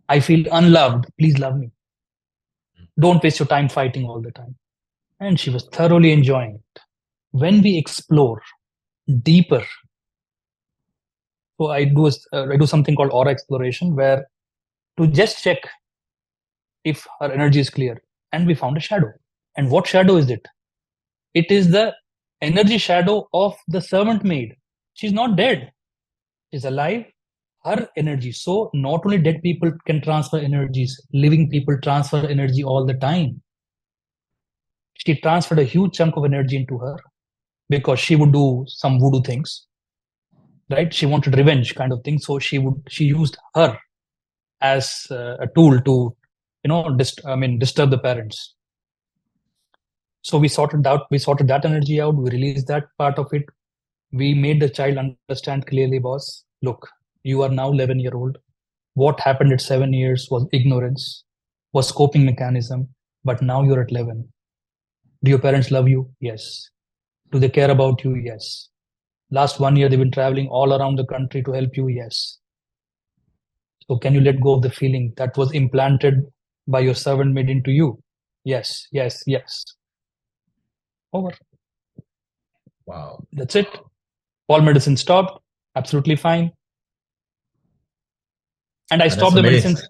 I feel unloved. Please love me. Don't waste your time fighting all the time. And she was thoroughly enjoying it. When we explore deeper, so I do something called aura exploration, where to just check if her energy is clear. And we found a shadow. And what shadow is it? It is the energy shadow of the servant maid. She's not dead. She's alive. Her energy. So not only dead people can transfer energies, living people transfer energy all the time. She transferred a huge chunk of energy into her because she would do some voodoo things, right? She wanted revenge kind of thing. So she used her as a tool to, disturb the parents. So we sorted that energy out. We released that part of it. We made the child understand clearly, boss, look, you are now 11-year-old. What happened at 7 years was ignorance, was coping mechanism, but now you're at 11. Do your parents love you? Yes. Do they care about you? Yes. Last 1 year, they've been traveling all around the country to help you? Yes. So can you let go of the feeling that was implanted by your servant maid into you? Yes. Over. Wow. That's it. All medicine stopped. Absolutely fine. And I stopped the medicines.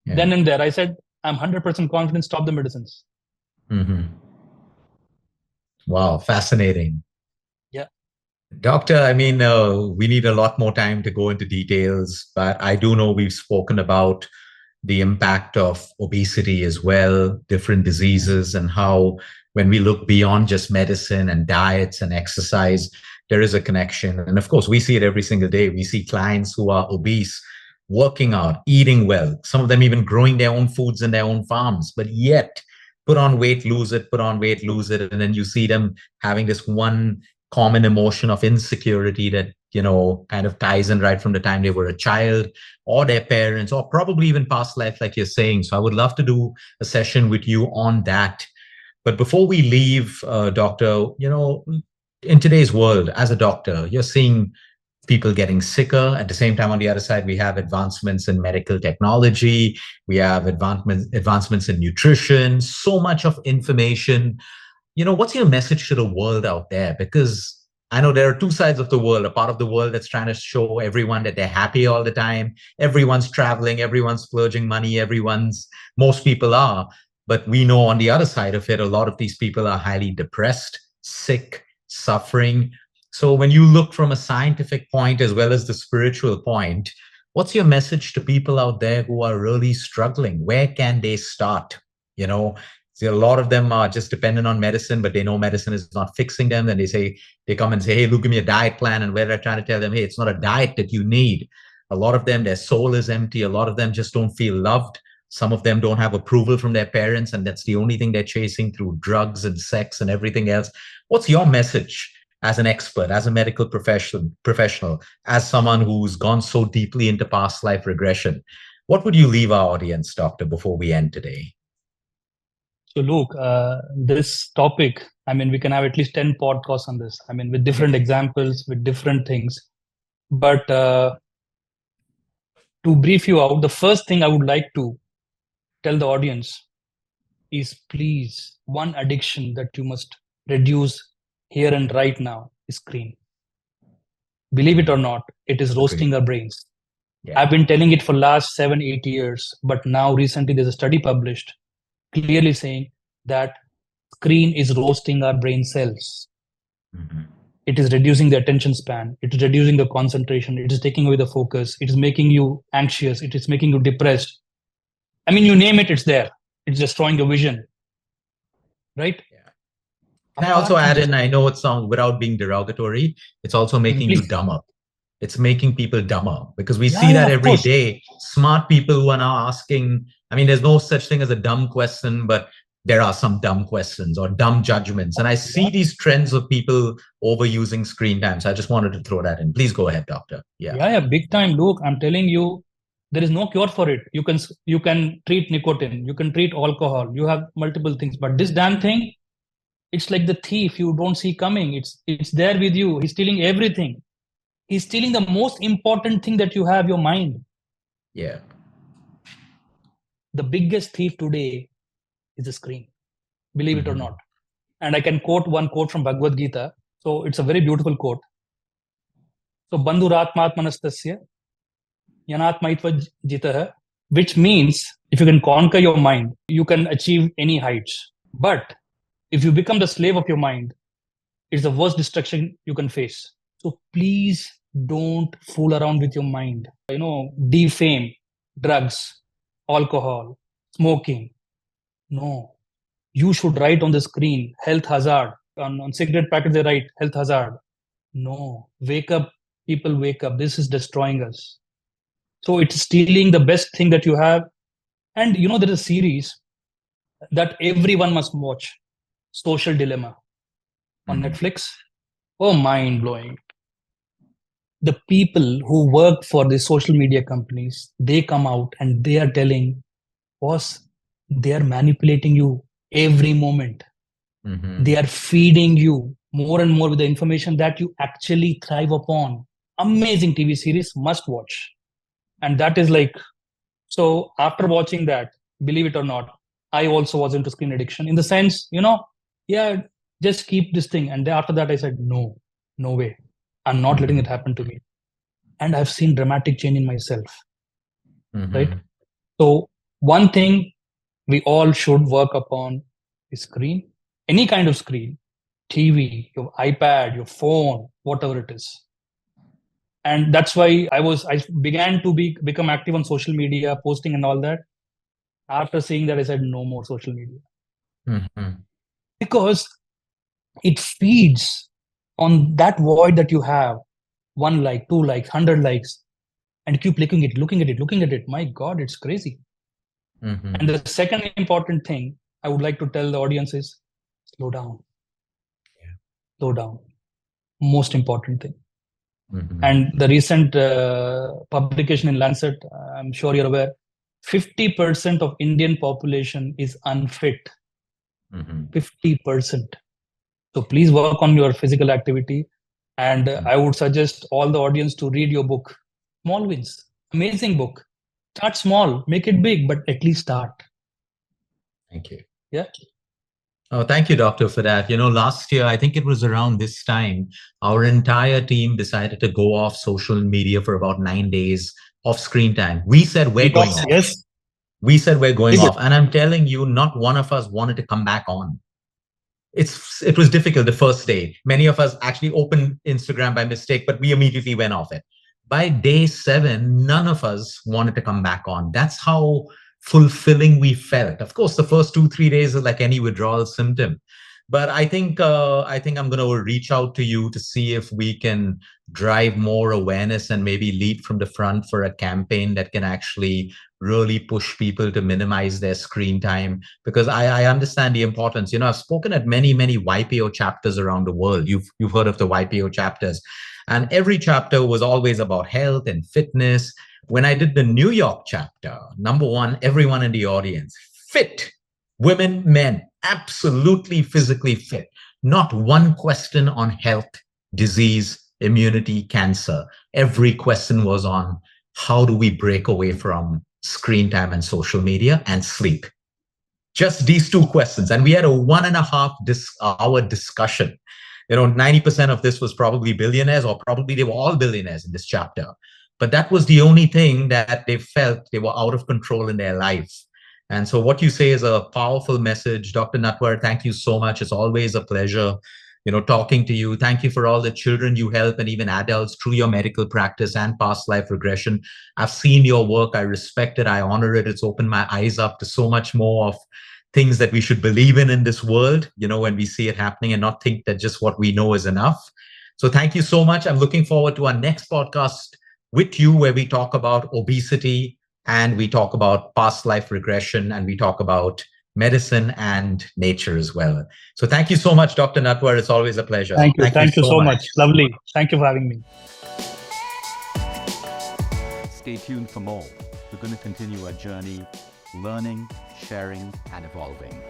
Yeah. Then and there, I said, I'm 100% confident, stop the medicines. Wow, fascinating. Yeah. Doctor, we need a lot more time to go into details, but I do know we've spoken about the impact of obesity as well, different diseases, and how when we look beyond just medicine and diets and exercise, there is a connection. And of course, we see it every single day. We see clients who are obese, working out, eating well, some of them even growing their own foods in their own farms, but yet put on weight, lose it, put on weight, lose it. And then you see them having this one common emotion of insecurity that, kind of ties in right from the time they were a child or their parents, or probably even past life, like you're saying. So I would love to do a session with you on that. But before we leave, doctor, in today's world, as a doctor, you're seeing people getting sicker. At the same time, on the other side, we have advancements in medical technology. We have advancements in nutrition, so much of information. What's your message to the world out there? Because I know there are two sides of the world, a part of the world that's trying to show everyone that they're happy all the time. Everyone's traveling, everyone's splurging money, most people are. But we know on the other side of it, a lot of these people are highly depressed, sick, suffering. So when you look from a scientific point as well as the spiritual point, what's your message to people out there who are really struggling? Where can they start? You know, See, a lot of them are just dependent on medicine, but they know medicine is not fixing them. Then they come and say, hey, Luke, give me a diet plan. And where they're trying to tell them, hey, it's not a diet that you need. A lot of them, their soul is empty. A lot of them just don't feel loved. Some of them don't have approval from their parents. And that's the only thing they're chasing through drugs and sex and everything else. What's your message as an expert, as a medical professional, as someone who's gone so deeply into past life regression? What would you leave our audience, doctor, before we end today? So, Luke, this topic, we can have at least 10 podcasts on this. With different examples, with different things. But to brief you out, the first thing I would like to tell the audience is, please, one addiction that you must reduce here and right now is screen. Believe it or not, it is roasting our brains. Yeah. I've been telling it for last 7-8 years, but now recently there's a study published clearly saying that screen is roasting our brain cells. Mm-hmm. It is reducing the attention span. It is reducing the concentration. It is taking away the focus. It is making you anxious. It is making you depressed. You name it, it's there. It's destroying your vision. Right? Yeah. Can I also add in, I know it sounds, without being derogatory, it's also making you dumber. It's making people dumber, because we see that every day. Smart people who are now asking, there's no such thing as a dumb question, but there are some dumb questions or dumb judgments. And I see these trends of people overusing screen time. So I just wanted to throw that in. Please go ahead, doctor. Yeah, big time, Luke. I'm telling you, there is no cure for it. You can treat nicotine, you can treat alcohol, you have multiple things. But this damn thing, it's like the thief you don't see coming. It's there with you. He's stealing everything. He's stealing the most important thing that you have, your mind. Yeah. The biggest thief today is the screen, believe it or not. And I can quote one quote from Bhagavad Gita. So it's a very beautiful quote. So bandhuratmatmanastasya yanatmaitva jitaha, which means if you can conquer your mind, you can achieve any heights. But if you become the slave of your mind, it's the worst destruction you can face. So please don't fool around with your mind. Defame drugs, alcohol, smoking. No. You should write on the screen, health hazard. On cigarette packets, they write health hazard. No. Wake up, people, wake up. This is destroying us. So it's stealing the best thing that you have. And there is a series that everyone must watch, Social Dilemma, on Netflix. Oh, mind-blowing. The people who work for the social media companies, they come out and they are telling, boss, they are manipulating you every moment. They are feeding you more and more with the information that you actually thrive upon. Amazing TV series, must watch. And that is so after watching that, believe it or not, I also was into screen addiction in the sense, just keep this thing. And after that, I said, no way. I'm not letting it happen to me. And I've seen dramatic change in myself. Right? So one thing we all should work upon is screen, any kind of screen, TV, your iPad, your phone, whatever it is. And that's why I began to become active on social media, posting and all that. After seeing that, I said, no more social media. Because it feeds on that void that you have. 1 like, 2 likes, 100 likes, and keep looking at it. My God, it's crazy. And the second important thing I would like to tell the audience is slow down. Yeah. Slow down. Most important thing. And the recent publication in Lancet, I'm sure you're aware, 50% of Indian population is unfit. 50%. So please work on your physical activity. And I would suggest all the audience to read your book, Small Wins. Amazing book. Start small, make it big, but at least start. Thank you. Yeah. Oh, thank you, doctor, for that. Last year, I think it was around this time, our entire team decided to go off social media for about 9 days of screen time. We said we're going Detox, off. yes. We said we're going Is it? off. And I'm telling you, not one of us wanted to come back on. It was difficult the first day. Many of us actually opened Instagram by mistake, but we immediately went off it. By day 7, none of us wanted to come back on. That's how fulfilling we felt. Of course, the first 2-3 days is like any withdrawal symptom. But I think I'm going to reach out to you to see if we can drive more awareness and maybe lead from the front for a campaign that can actually really push people to minimize their screen time, because I understand the importance. I've spoken at many YPO chapters around the world. You've heard of the YPO chapters, and every chapter was always about health and fitness. When I did the New York chapter, number one, everyone in the audience, fit, women, men, absolutely physically fit. Not one question on health, disease, immunity, cancer. Every question was on how do we break away from screen time and social media and sleep. Just these 2 questions. And we had a 1.5 hour discussion. 90% of this was probably billionaires, or probably they were all billionaires in this chapter. But that was the only thing that they felt they were out of control in their life. And so what you say is a powerful message. Dr. Natwar, thank you so much. It's always a pleasure, talking to you. Thank you for all the children you help and even adults through your medical practice and past life regression. I've seen your work. I respect it. I honor it. It's opened my eyes up to so much more of things that we should believe in this world, when we see it happening, and not think that just what we know is enough. So thank you so much. I'm looking forward to our next podcast with you, where we talk about obesity and we talk about past life regression and we talk about medicine and nature as well. So thank you so much, Dr. Natwar. It's always a pleasure. Thank you. Thank you so much. much. Lovely. Thank you for having me. Stay tuned for more. We're going to continue our journey, learning, sharing, and evolving.